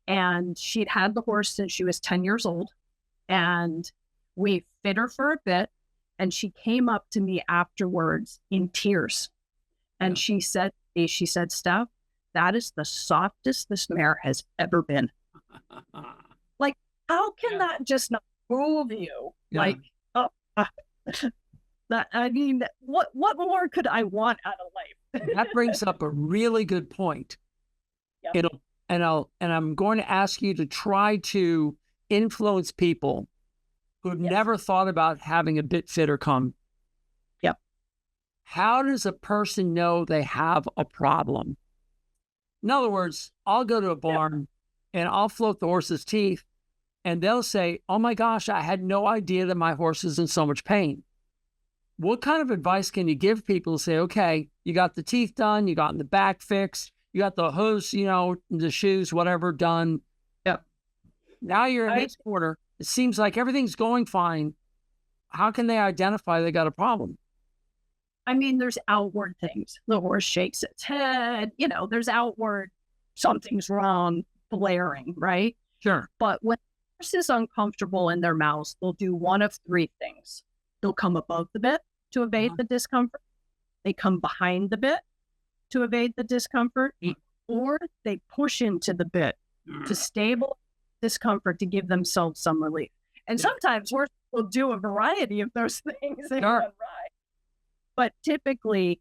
And she'd had the horse since she was 10 years old. And we fit her for a bit. And she came up to me afterwards in tears. And she said, Steph, that is the softest this mare has ever been. Like, how can that just not move you? Yeah. Like, that, I mean, what more could I want out of life? That brings up a really good point. Yep. And I'm going to ask you to try to influence people who've never thought about having a bit fitter come. Yep. How does a person know they have a problem? In other words, I'll go to a barn and I'll float the horse's teeth and they'll say, oh my gosh, I had no idea that my horse is in so much pain. What kind of advice can you give people to say, okay, you got the teeth done, you got the back fixed, you got the hooves, the shoes, whatever done. Yep. Now you're in this quarter. It seems like everything's going fine. How can they identify they got a problem? I mean, there's outward things. The horse shakes its head. There's outward, something's wrong, blaring, right? Sure. But when the horse is uncomfortable in their mouths, they'll do one of three things. They'll come above the bit to evade the discomfort. They come behind the bit to evade the discomfort, or they push into the bit to stabilize discomfort to give themselves some relief. And sometimes horses will do a variety of those things in one ride. But typically,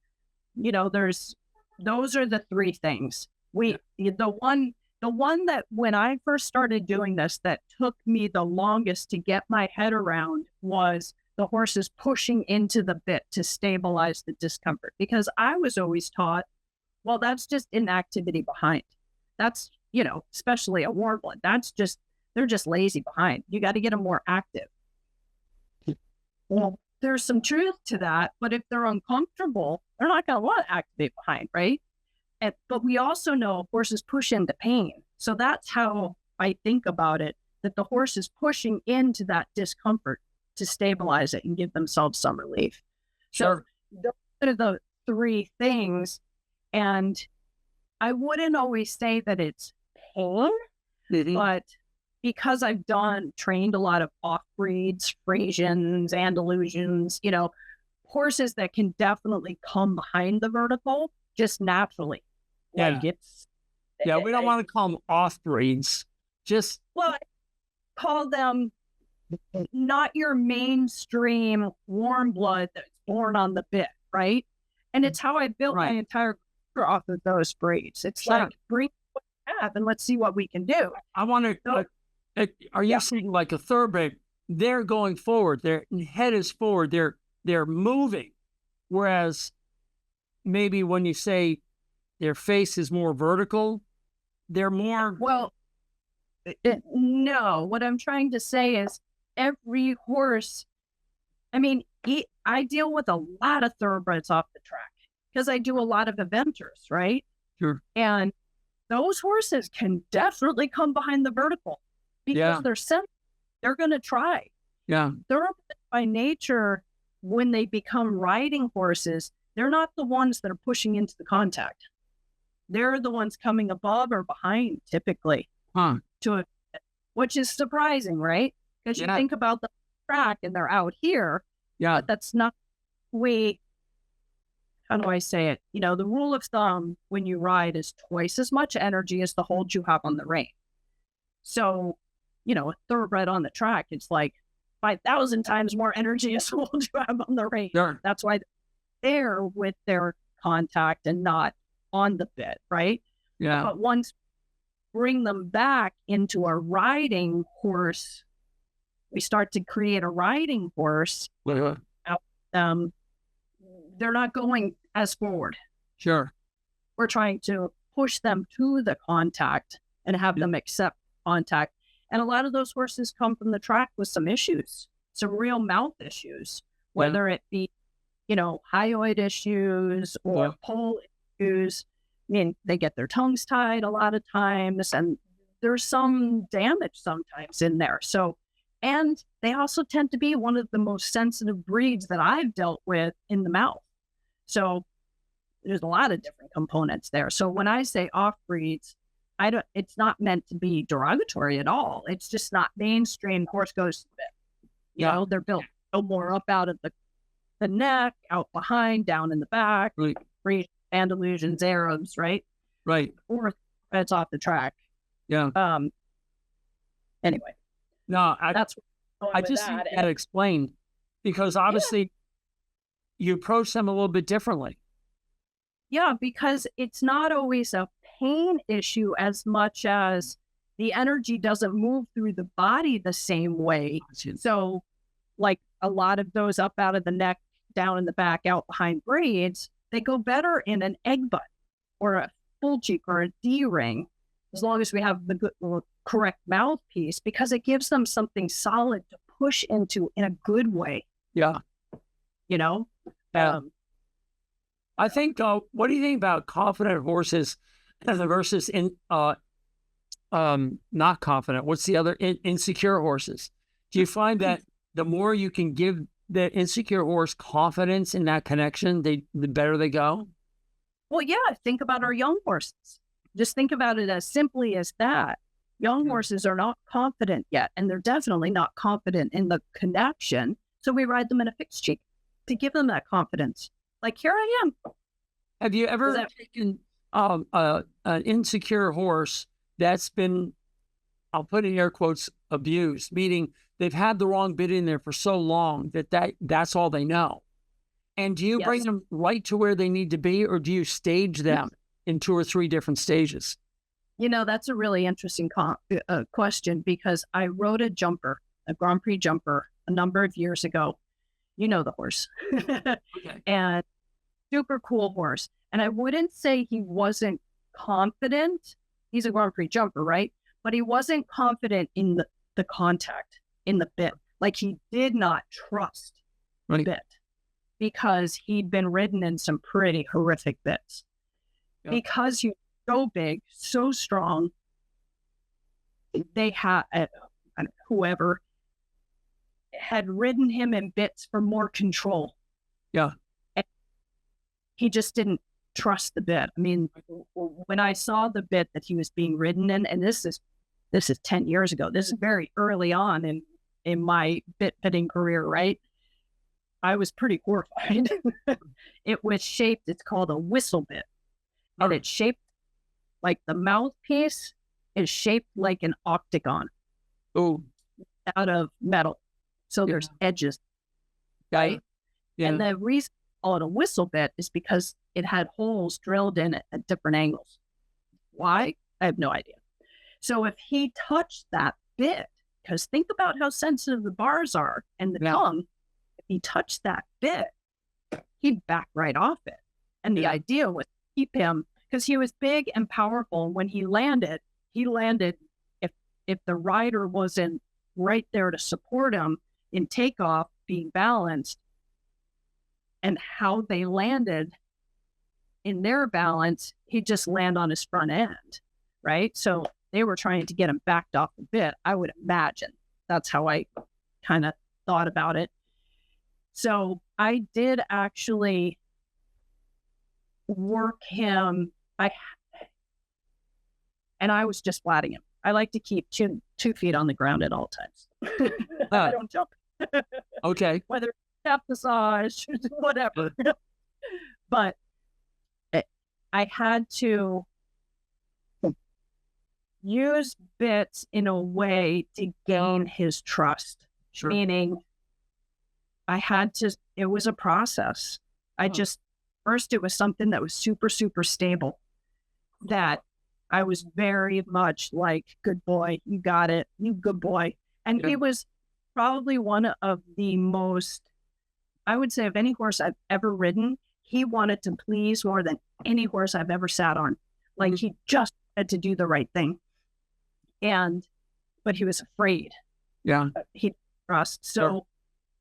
those are the three things. The one that when I first started doing this that took me the longest to get my head around was the horse is pushing into the bit to stabilize the discomfort. Because I was always taught, well, that's just inactivity behind. That's, especially a warm blood. They're just lazy behind. You got to get them more active. Well, there's some truth to that, but if they're uncomfortable, they're not going to want to activate behind, right? But we also know horses push into pain. So that's how I think about it, that the horse is pushing into that discomfort to stabilize it and give themselves some relief. Sure. So those are the three things. And I wouldn't always say that it's pain, but because I've trained a lot of off-breeds, Frisians, Andalusians, horses that can definitely come behind the vertical just naturally. Yeah. We don't want to call them off-breeds. I call them not your mainstream warm blood that's born on the bit, right? And it's how I built my entire career off of those breeds. It's like, bring what you have and let's see what we can do. I want to, are you saying like a thoroughbred, they're going forward, their head is forward, they're moving. Whereas maybe when you say their face is more vertical, they're more... Well, no, what I'm trying to say is every horse, I deal with a lot of thoroughbreds off the track because I do a lot of eventers, right? Sure. And those horses can definitely come behind the vertical because they're going to try. Yeah. Thoroughbreds by nature, when they become riding horses, they're not the ones that are pushing into the contact. They're the ones coming above or behind typically, which is surprising, right? Because you think about the track and they're out here. Yeah. But that's not how do I say it? The rule of thumb when you ride is twice as much energy as the hold you have on the rein. So, a thoroughbred on the track, it's like 5,000 times more energy as the hold you have on the rein. Sure. That's why they're with their contact and not on the bit, right? Yeah. But once bring them back into a riding horse, we start to create a riding horse. Uh-huh. They're not going as forward. Sure. We're trying to push them to the contact and have them accept contact. And a lot of those horses come from the track with some issues, some real mouth issues, whether it be, hyoid issues or pole issues. I mean, they get their tongues tied a lot of times, and there's some damage sometimes in there. So, and they also tend to be one of the most sensitive breeds that I've dealt with in the mouth. So there's a lot of different components there. So when I say off breeds, it's not meant to be derogatory at all. It's just not mainstream horse goes to the bit. They're built more up out of the neck, out behind, down in the back, breed Andalusians, Arabs, right? Right. Or it's off the track. Yeah. Anyway. No, that's I just need that explained, because obviously you approach them a little bit differently. Yeah, because it's not always a pain issue as much as the energy doesn't move through the body the same way. So like a lot of those up out of the neck, down in the back, out behind breeds, they go better in an egg butt or a full cheek or a D-ring, as long as we have the correct mouthpiece, because it gives them something solid to push into in a good way. Yeah. I think, what do you think about confident horses versus not confident? What's the other? Insecure horses. Do you find that the more you can give the insecure horse confidence in that connection, the better they go? Well, yeah. Think about our young horses. Just think about it as simply as that. Young horses are not confident yet, and they're definitely not confident in the connection. So we ride them in a fixed cheek to give them that confidence. Like, here I am. Have you ever taken an insecure horse that's been, I'll put in air quotes, abused, meaning they've had the wrong bit in there for so long that's all they know? And do you bring them right to where they need to be, or do you stage them in 2 or 3 different stages? That's a really interesting question, because I rode a Grand Prix jumper a number of years ago. You know the horse. Okay. And super cool horse. And I wouldn't say he wasn't confident. He's a Grand Prix jumper, right? But he wasn't confident in the contact, in the bit. Like, he did not trust the bit, because he'd been ridden in some pretty horrific bits. Yep. Because he was so big, so strong, they had, whoever had ridden him in bits for more control. Yeah. And he just didn't trust the bit. I mean, when I saw the bit that he was being ridden in, and this is 10 years ago, this is very early on in my bit fitting career, right? I was pretty horrified. It was shaped, it's called a whistle bit. And it's shaped like the mouthpiece is shaped like an octagon. Oh, out of metal. So there's edges, right? Yeah. And the reason I call it a whistle bit is because it had holes drilled in it at different angles. Why? I have no idea. So if he touched that bit, because think about how sensitive the bars are and the tongue, if he touched that bit, he'd back right off it. And the idea was to keep him, because he was big and powerful. When he landed, if the rider wasn't right there to support him in takeoff, being balanced, and how they landed in their balance, he'd just land on his front end, right? So they were trying to get him backed off the bit, I would imagine. That's how I kind of thought about it. So I did actually work him, and I was just flatting him. I like to keep 2 feet on the ground at all times. I don't jump. Okay. Whether it's calf massage, whatever. But I had to use bits in a way to gain his trust. Sure. Meaning, it was a process. First it was something that was super, super stable. that I was very much like, good boy, you got it, you good boy. And Yeah. he was probably one of the most, I would say, of any horse I've ever ridden, he wanted to please more than any horse I've ever sat on. Like he just had to do the right thing. But he was afraid. Yeah. He didn't trust. So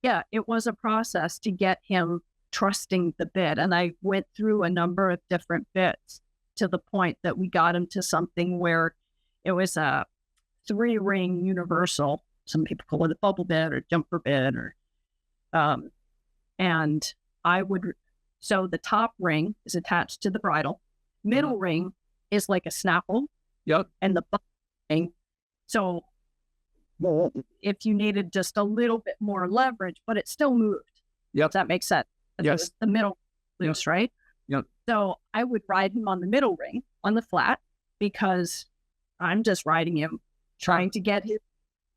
yeah, it was a process to get him trusting the bit. And I went through a number of different bits to the point that we got him to something where it was a 3-ring universal. Some people call it a bubble bit or jumper bit, or and I would. So the top ring is attached to the bridle. Middle ring is like a snaffle. Yep. And the bottom ring. So if you needed just a little bit more leverage, but it still moved. Yep. Does that make sense? Yes. The middle loose, right? Yep. So I would ride him on the middle ring on the flat because I'm just riding him, trying to get his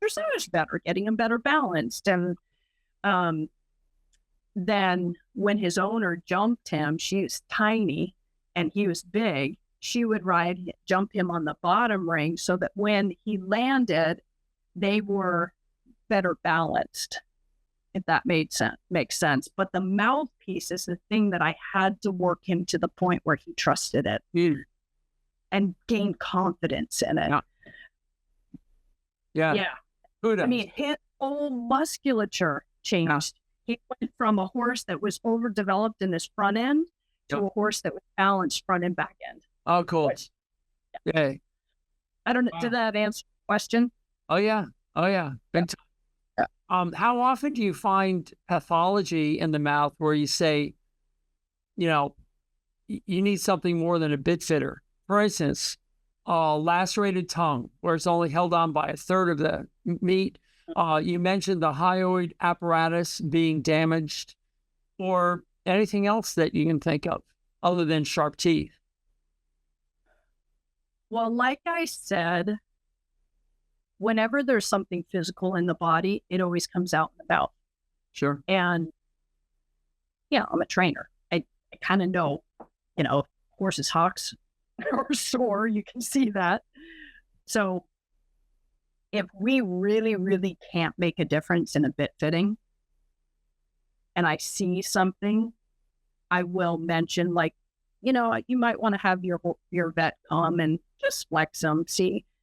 dressage better, getting him better balanced. And then when his owner jumped him, she was tiny and he was big. She would jump him on the bottom ring so that when he landed, they were better balanced, if that makes sense. But the mouthpiece is the thing that I had to work him to the point where he trusted it and gained confidence in it. Yeah. I mean, his whole musculature changed. He went from a horse that was overdeveloped in his front end to a horse that was balanced front and back end. Oh, cool. Yeah. I don't know. Did that answer the question? Oh, yeah. How often do you find pathology in the mouth where you say, you need something more than a bit fitter? For instance, lacerated tongue, where it's only held on by a third of the meat. You mentioned the hyoid apparatus being damaged, or anything else that you can think of other than sharp teeth. Well, like I said, whenever there's something physical in the body, it always comes out in the mouth. Sure. And yeah, I'm a trainer. I kind of know, horses' hocks are sore. You can see that. So if we really, really can't make a difference in a bit fitting and I see something, I will mention, like, you might want to have your vet come and just flex them,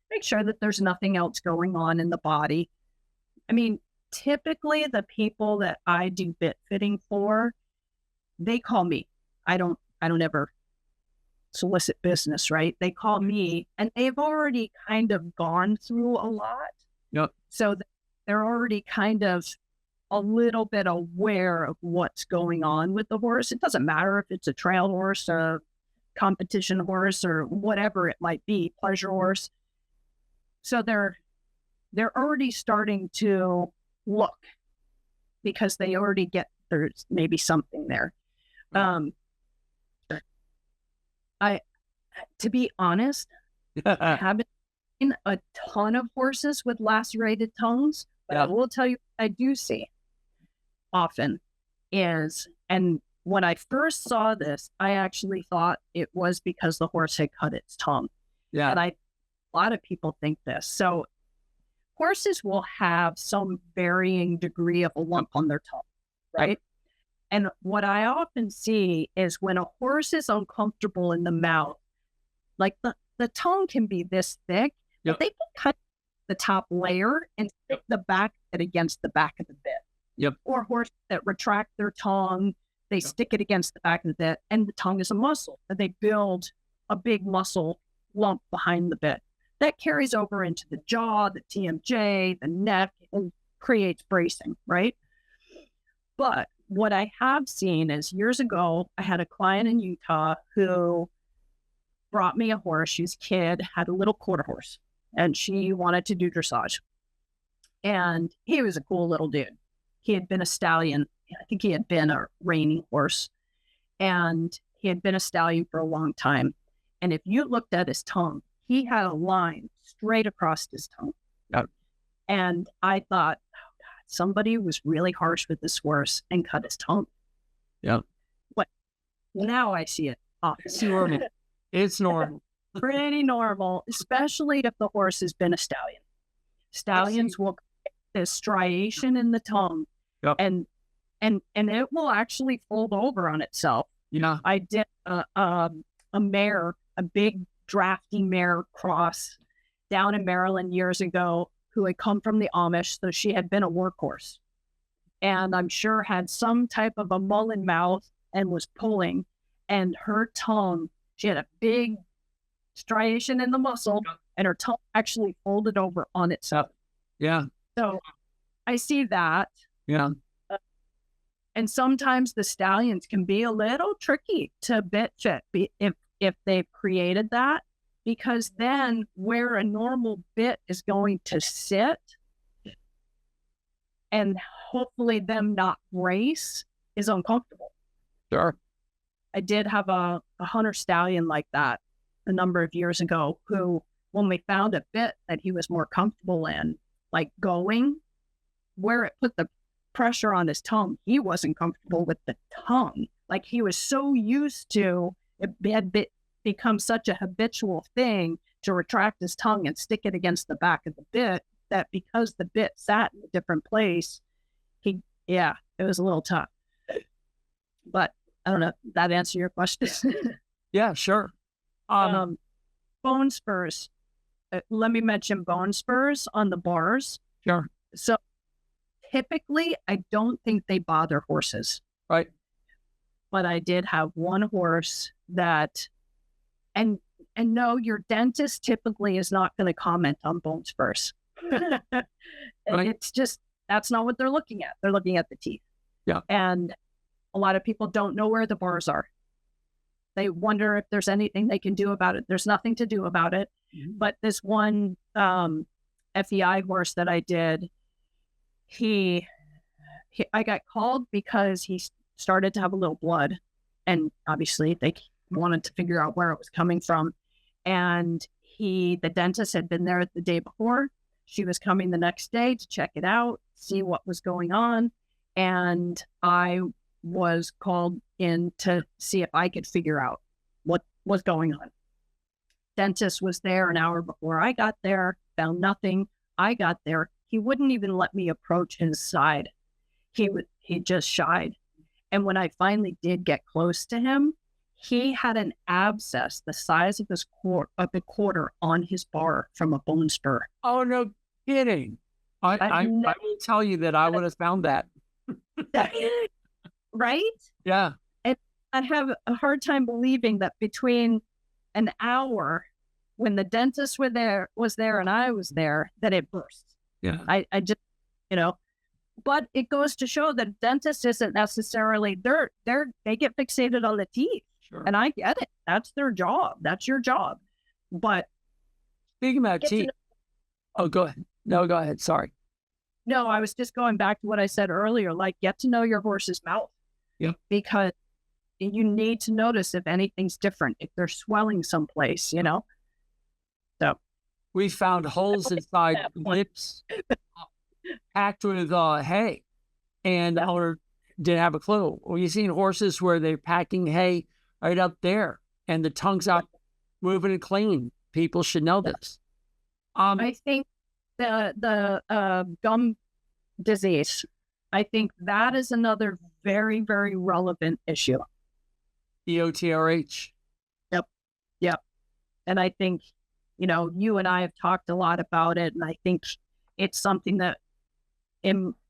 make sure that there's nothing else going on in the body. I mean, typically the people that I do bit fitting for, they call me. I don't ever solicit business, right? They call me and they've already kind of gone through a lot. Yep. So they're already kind of a little bit aware of what's going on with the horse. It doesn't matter if it's a trail horse, a competition horse, or whatever it might be, pleasure horse. So they're already starting to look because they already get there's maybe something there. To be honest, I haven't seen a ton of horses with lacerated tongues, but I will tell you what I do see often is, and when I first saw this, I actually thought it was because the horse had cut its tongue. Yeah. And a lot of people think this. So horses will have some varying degree of a lump on their tongue, right? And what I often see is when a horse is uncomfortable in the mouth, like the tongue can be this thick, but they can cut the top layer and stick the back of it against the back of the bit. Yep. Or horses that retract their tongue, they stick it against the back of the bit, and the tongue is a muscle, and they build a big muscle lump behind the bit. That carries over into the jaw, the TMJ, the neck, and creates bracing, right? But what I have seen is years ago, I had a client in Utah who brought me a horse. She was a kid, had a little quarter horse, and she wanted to do dressage. And he was a cool little dude. He had been a stallion. I think he had been a reining horse, and he had been a stallion for a long time. And if you looked at his tongue, he had a line straight across his tongue. Yep. And I thought, oh God, somebody was really harsh with this horse and cut his tongue. Yeah. But now I see it. It's normal. It's normal. pretty normal, especially if the horse has been a stallion. Stallions will get this striation in the tongue, Yep. and it will actually fold over on itself. Yeah. I did a mare, a big drafty mare cross down in Maryland years ago, who had come from the Amish, so she had been a workhorse, and I'm sure had some type of a mullen mouth and was pulling, and her tongue, she had a big striation in the muscle, and her tongue actually folded over on itself. Yeah. So I see that. Yeah. And sometimes the stallions can be a little tricky to bit fit if they've created that, because then where a normal bit is going to sit and hopefully them not race is uncomfortable. Sure. I did have a hunter stallion like that a number of years ago, who, when we found a bit that he was more comfortable in, like going, where it put the pressure on his tongue, he wasn't comfortable with the tongue. Like, he was so used to it had become such a habitual thing to retract his tongue and stick it against the back of the bit, that because the bit sat in a different place, it was a little tough. But I don't know, that answer your question? Yeah, sure. Bone spurs. Let me mention bone spurs on the bars. Sure. So typically, I don't think they bother horses. Right. But I did have one horse that, and no, your dentist typically is not going to comment on bone spurs. Right. It's just, that's not what they're looking at. They're looking at the teeth. Yeah. And a lot of people don't know where the bars are. They wonder if there's anything they can do about it. There's nothing to do about it. Mm-hmm. But this one FEI horse that I did, I got called because he started to have a little blood, and obviously they wanted to figure out where it was coming from. And the dentist had been there the day before. She was coming the next day to check it out, see what was going on. And I was called in to see if I could figure out what was going on. Dentist was there an hour before I got there, found nothing. I got there. He wouldn't even let me approach his side. He just shied. And when I finally did get close to him, he had an abscess the size of the quarter on his bar from a bone spur. Oh, no kidding. I will tell you that I would have found that. Right? Yeah. And I have a hard time believing that between an hour when the dentist was there and I was there, that it burst. Yeah. I just, but it goes to show that dentist isn't necessarily, they get fixated on the teeth. Sure. And I get it. That's their job. That's your job. But speaking about teeth. Oh, go ahead. No, go ahead. Sorry. No, I was just going back to what I said earlier, like, get to know your horse's mouth. Yeah. Because you need to notice if anything's different, if they're swelling someplace, So we found holes inside lips packed with hay, and the owner didn't have a clue. We've seen horses where they're packing hay right up there, and the tongue's out moving and clean. People should know this. I think the gum disease, I think that is another very, very relevant issue. EOTRH. Yep. And I think, you and I have talked a lot about it, and I think it's something that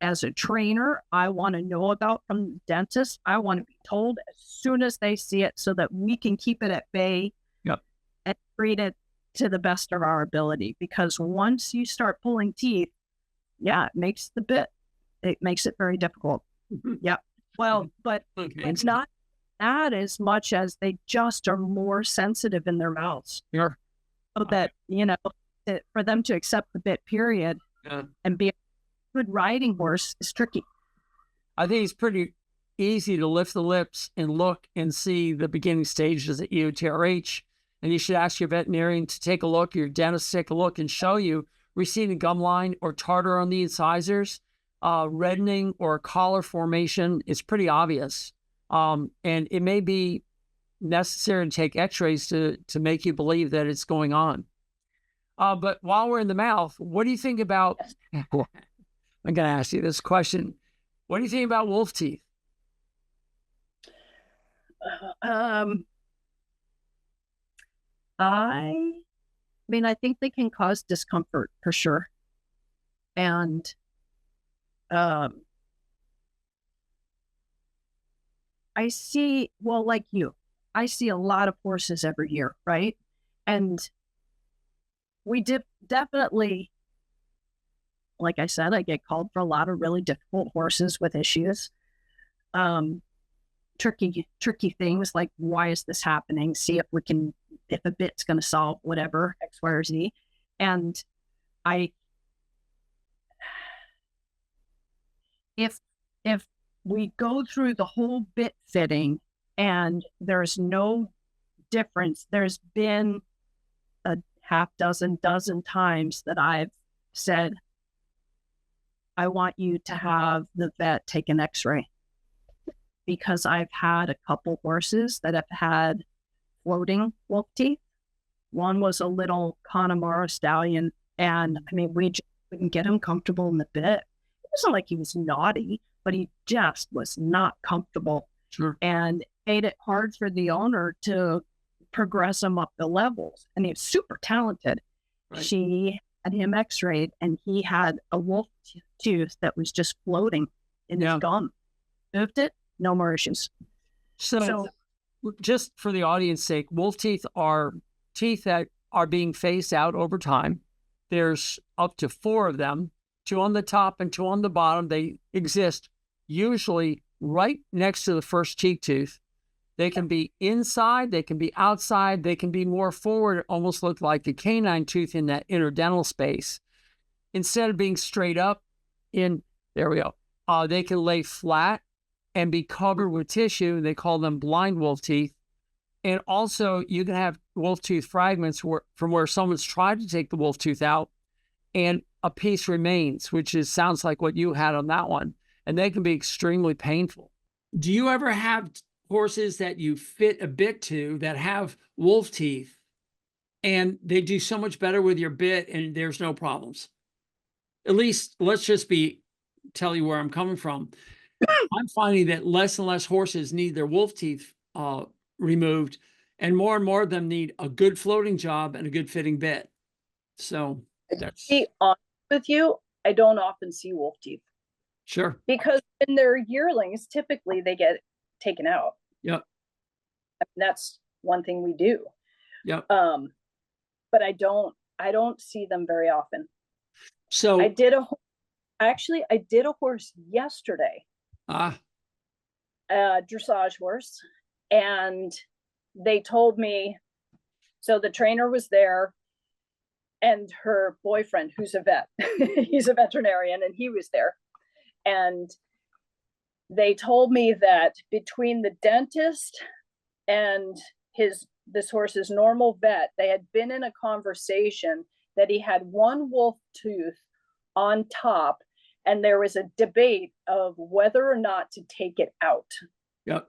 as a trainer, I want to know about from the dentist. I want to be told as soon as they see it so that we can keep it at bay. Yep. And treat it to the best of our ability. Because once you start pulling teeth, it makes it very difficult. Yep. Well, but it's not that as much as they just are more sensitive in their mouths. Sure. So that, for them to accept the bit period and be a good riding horse is tricky. I think it's pretty easy to lift the lips and look and see the beginning stages of EOTRH. And you should ask your veterinarian to take a look, your dentist to take a look and show you receding gum line or tartar on the incisors, reddening or collar formation. It's pretty obvious. And it may be necessary to take x-rays to make you believe that it's going on. But while we're in the mouth, what do you think about, I'm going to ask you this question. What do you think about wolf teeth? I mean, I think they can cause discomfort for sure. And I see, well, like you, I see a lot of horses every year, right? And we definitely, like I said, I get called for a lot of really difficult horses with issues. Tricky things like, why is this happening? See if a bit's going to solve whatever, X, Y, or Z. And if we go through the whole bit fitting and there's no difference, there's been a half dozen times that I've said, I want you to have the vet take an x-ray, because I've had a couple horses that have had floating wolf teeth. One was a little Connemara stallion, and I mean, we just couldn't get him comfortable in the bit. It wasn't like he was naughty, but he just was not comfortable. Sure. And made it hard for the owner to progress him up the levels. And he was super talented. Right. She had him x-rayed, and he had a wolf tooth that was just floating in his gum. Moved it, no more issues. So just for the audience sake, wolf teeth are teeth that are being phased out over time. There's up to 4 of them, 2 on the top and 2 on the bottom. They exist usually right next to the first cheek tooth. They can be inside, they can be outside, they can be more forward, almost look like a canine tooth in that interdental space. Instead of being straight up there we go. They can lay flat and be covered with tissue. They call them blind wolf teeth. And also you can have wolf tooth fragments from where someone's tried to take the wolf tooth out and a piece remains, which sounds like what you had on that one. And they can be extremely painful. Do you ever have horses that you fit a bit to that have wolf teeth and they do so much better with your bit and there's no problems? At least let's just tell you where I'm coming from. I'm finding that less and less horses need their wolf teeth removed, and more of them need a good floating job and a good fitting bit. So that's... To be honest with you, I don't often see wolf teeth. Sure. Because when they're yearlings, typically they get taken out. Yep. I mean, that's one thing we do. Yep. But I don't see them very often. So I did a horse yesterday. A dressage horse, and they told me, so the trainer was there and her boyfriend, who's a vet, he's a veterinarian, and he was there. And they told me that between the dentist and this horse's normal vet, they had been in a conversation that he had one wolf tooth on top, and there was a debate of whether or not to take it out. Yep.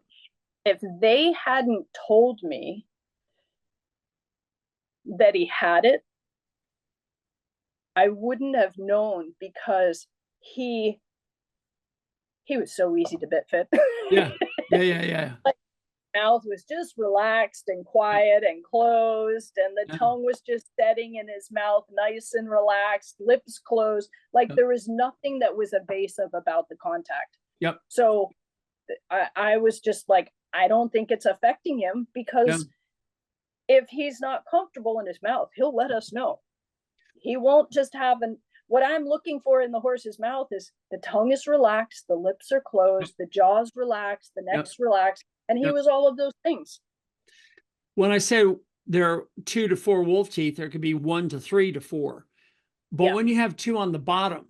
If they hadn't told me that he had it, I wouldn't have known, because he was so easy to bit fit. Yeah. Like, mouth was just relaxed and quiet and closed, and the tongue was just setting in his mouth, nice and relaxed, lips closed. Like there was nothing that was evasive about the contact. Yep. So I was just like, I don't think it's affecting him, because if he's not comfortable in his mouth, he'll let us know. He won't just have what I'm looking for in the horse's mouth is the tongue is relaxed, the lips are closed, the jaw's relaxed, the neck's relaxed. And he was all of those things. When I say there are 2 to 4 wolf teeth, there could be 1 to 3 to 4. But when you have 2 on the bottom,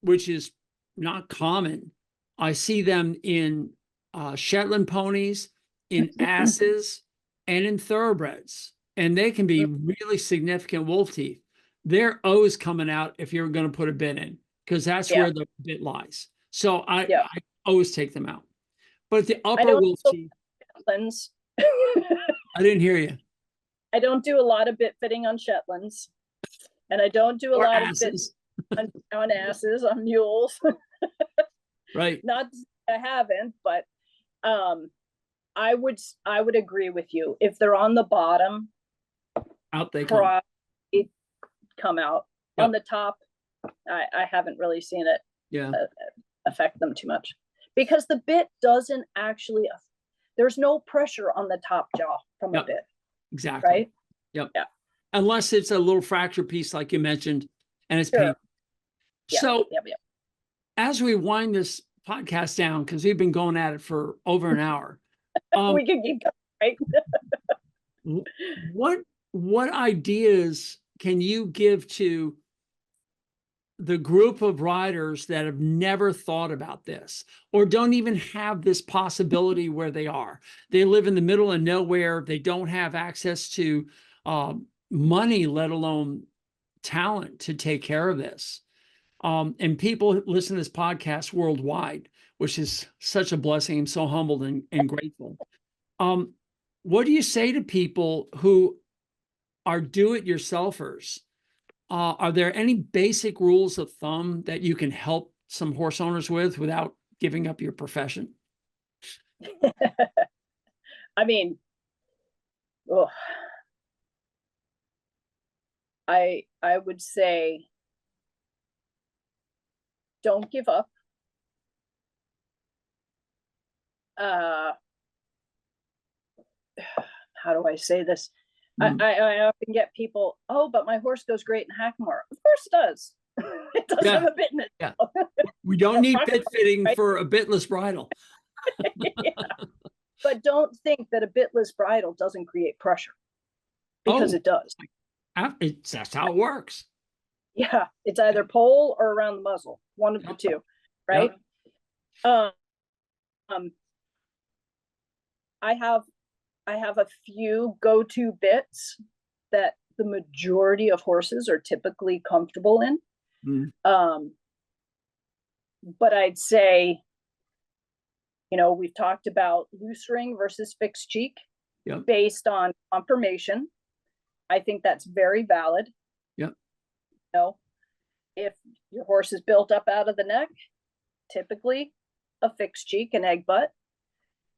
which is not common, I see them in Shetland ponies, in asses, and in thoroughbreds. And they can be really significant wolf teeth. They're O's coming out if you're going to put a bit in, because that's where the bit lies. So I always take them out. But the upper wolf teeth... I didn't hear you. I don't do a lot of bit fitting on Shetlands, and I don't do a Or lot of bit asses. on asses, on mules. Right. Not I haven't, but I would agree with you. If they're on the bottom, Out they come. probably come out. Yep. On the top, I haven't really seen it Yeah. affect them too much, because the bit doesn't actually, there's no pressure on the top jaw from Yep. a bit, Exactly. right? Yep. Yeah. Unless it's a little fracture piece like you mentioned, and it's Sure. painful. Yeah. So Yep. as we wind this podcast down, because we've been going at it for over an hour, We can keep going, right? what ideas can you give to the group of riders that have never thought about this, or don't even have this possibility where they are? They live in the middle of nowhere. They don't have access to money, let alone talent to take care of this. And people listen to this podcast worldwide, which is such a blessing. I'm so humbled and grateful. What do you say to people who are do-it-yourselfers? Are there any basic rules of thumb that you can help some horse owners with without giving up your profession? I mean, oh, I would say, don't give up. How do I say this? I often get people, oh, but my horse goes great in Hackamore. Of course it does. It does have a bit in it. Yeah. We don't need bit fitting right? for a bitless bridle. Yeah. But don't think that a bitless bridle doesn't create pressure, because it does. That's how it works. Yeah, it's either pole or around the muzzle, one of the two, right? Yep. I have a few go-to bits that the majority of horses are typically comfortable in. But I'd say, we've talked about loose ring versus fixed cheek based on conformation. I think that's very valid. Yep. If your horse is built up out of the neck, typically a fixed cheek and egg butt.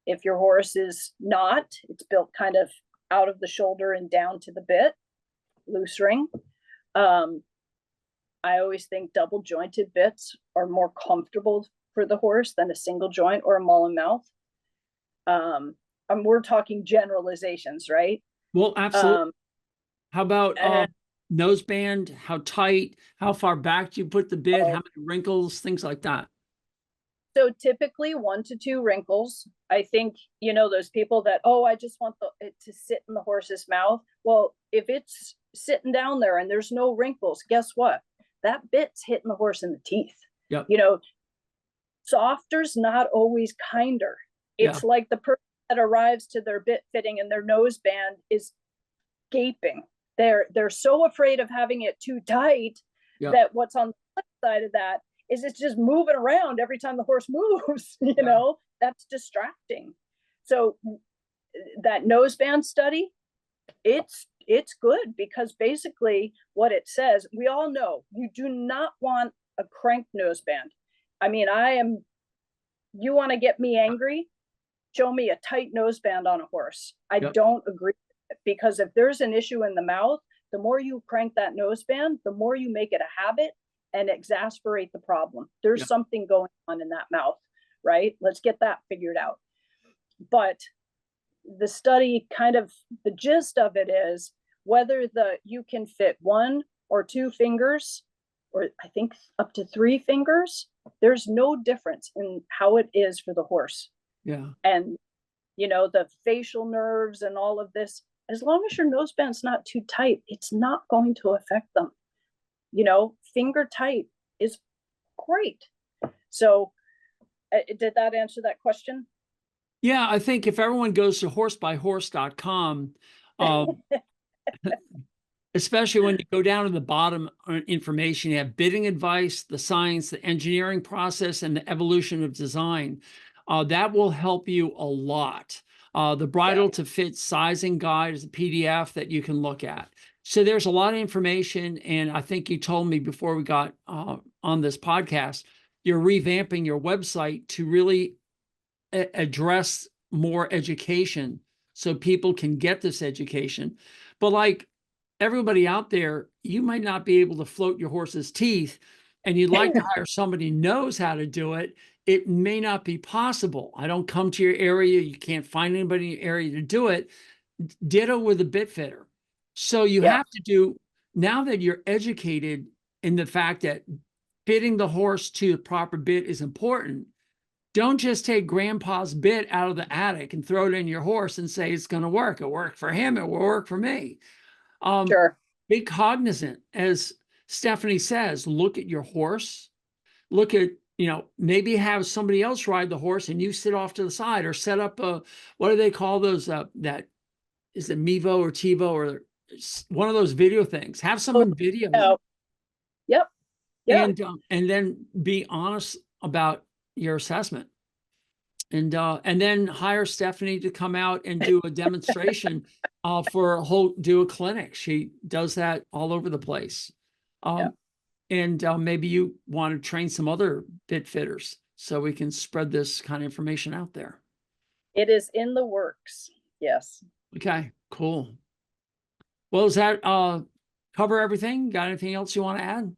If your horse is not, it's built kind of out of the shoulder and down to the bit, loose ring. I always think double jointed bits are more comfortable for the horse than a single joint or a mull and mouth. We're talking generalizations, right? Well, absolutely. How about noseband? How tight? How far back do you put the bit? How many wrinkles? Things like that. So typically 1 to 2 wrinkles. I think, those people that, I just want it to sit in the horse's mouth. Well, if it's sitting down there and there's no wrinkles, guess what? That bit's hitting the horse in the teeth. Yep. Softer's not always kinder. It's like the person that arrives to their bit fitting and their noseband is gaping. They're so afraid of having it too tight that what's on the flip side of that is it's just moving around every time the horse moves. That's distracting. So that noseband study, it's good, because basically what it says, we all know you do not want a crank noseband. I mean, you want to get me angry, show me a tight noseband on a horse. I don't agree with it, because if there's an issue in the mouth, the more you crank that noseband, the more you make it a habit and exasperate the problem. There's something going on in that mouth, right? Let's get that figured out. But the study, kind of the gist of it is whether you can fit 1 or 2 fingers, or I think up to 3 fingers, there's no difference in how it is for the horse. Yeah. And, the facial nerves and all of this, as long as your noseband's not too tight, it's not going to affect them. Finger tight is great. So did that answer that question? Yeah, I think if everyone goes to horsebyhorse.com, especially when you go down to the bottom information, you have bidding advice, the science, the engineering process, and the evolution of design. That will help you a lot. The Bridle to Fit Sizing Guide is a PDF that you can look at. So there's a lot of information, and I think you told me before we got on this podcast, you're revamping your website to really address more education so people can get this education. But like everybody out there, you might not be able to float your horse's teeth, and you'd like to hire somebody who knows how to do it. It may not be possible. I don't come to your area. You can't find anybody in your area to do it. Ditto with a bit fitter. So you have to do, now that you're educated in the fact that fitting the horse to the proper bit is important, don't just take grandpa's bit out of the attic and throw it in your horse and say it's going to work. It worked for him. It will work for me. Sure. Be cognizant, as Stephanie says, look at your horse, look at, maybe have somebody else ride the horse and you sit off to the side, or set up what do they call those, that is it Mevo or TiVo or one of those video things. Have someone video you. Yep. And then be honest about your assessment, and then hire Stephanie to come out and do a demonstration do a clinic. She does that all over the place. And maybe you want to train some other bit fitters so we can spread this kind of information out there. It is in the works. Yes. Okay, cool. Well, does that cover everything? Got anything else you want to add?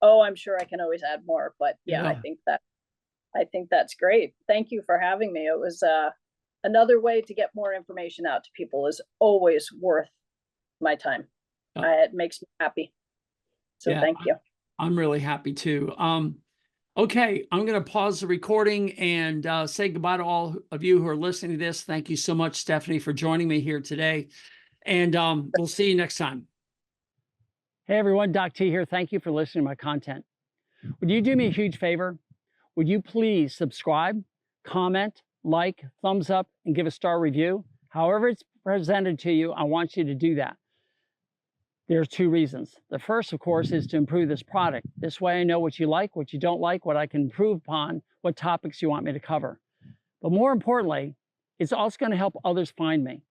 Oh, I'm sure I can always add more, but yeah. I think that's great. Thank you for having me. It was another way to get more information out to people is always worth my time. It makes me happy. So thank you. I'm really happy too. Okay, I'm going to pause the recording and say goodbye to all of you who are listening to this. Thank you so much, Stephanie, for joining me here today. And we'll see you next time. Hey, everyone. Doc T here. Thank you for listening to my content. Would you do me a huge favor? Would you please subscribe, comment, like, thumbs up, and give a star review? However it's presented to you, I want you to do that. There's two reasons. The first, of course, is to improve this product. This way I know what you like, what you don't like, what I can improve upon, what topics you want me to cover. But more importantly, it's also going to help others find me.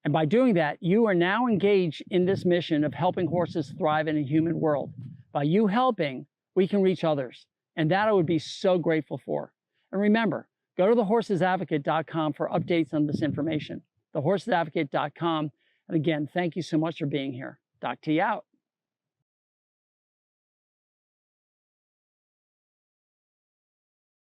And by doing that, you are now engaged in this mission of helping horses thrive in a human world. By you helping, we can reach others. And that I would be so grateful for. And remember, go to thehorsesadvocate.com for updates on this information. Thehorsesadvocate.com. And again, thank you so much for being here. Doc T out.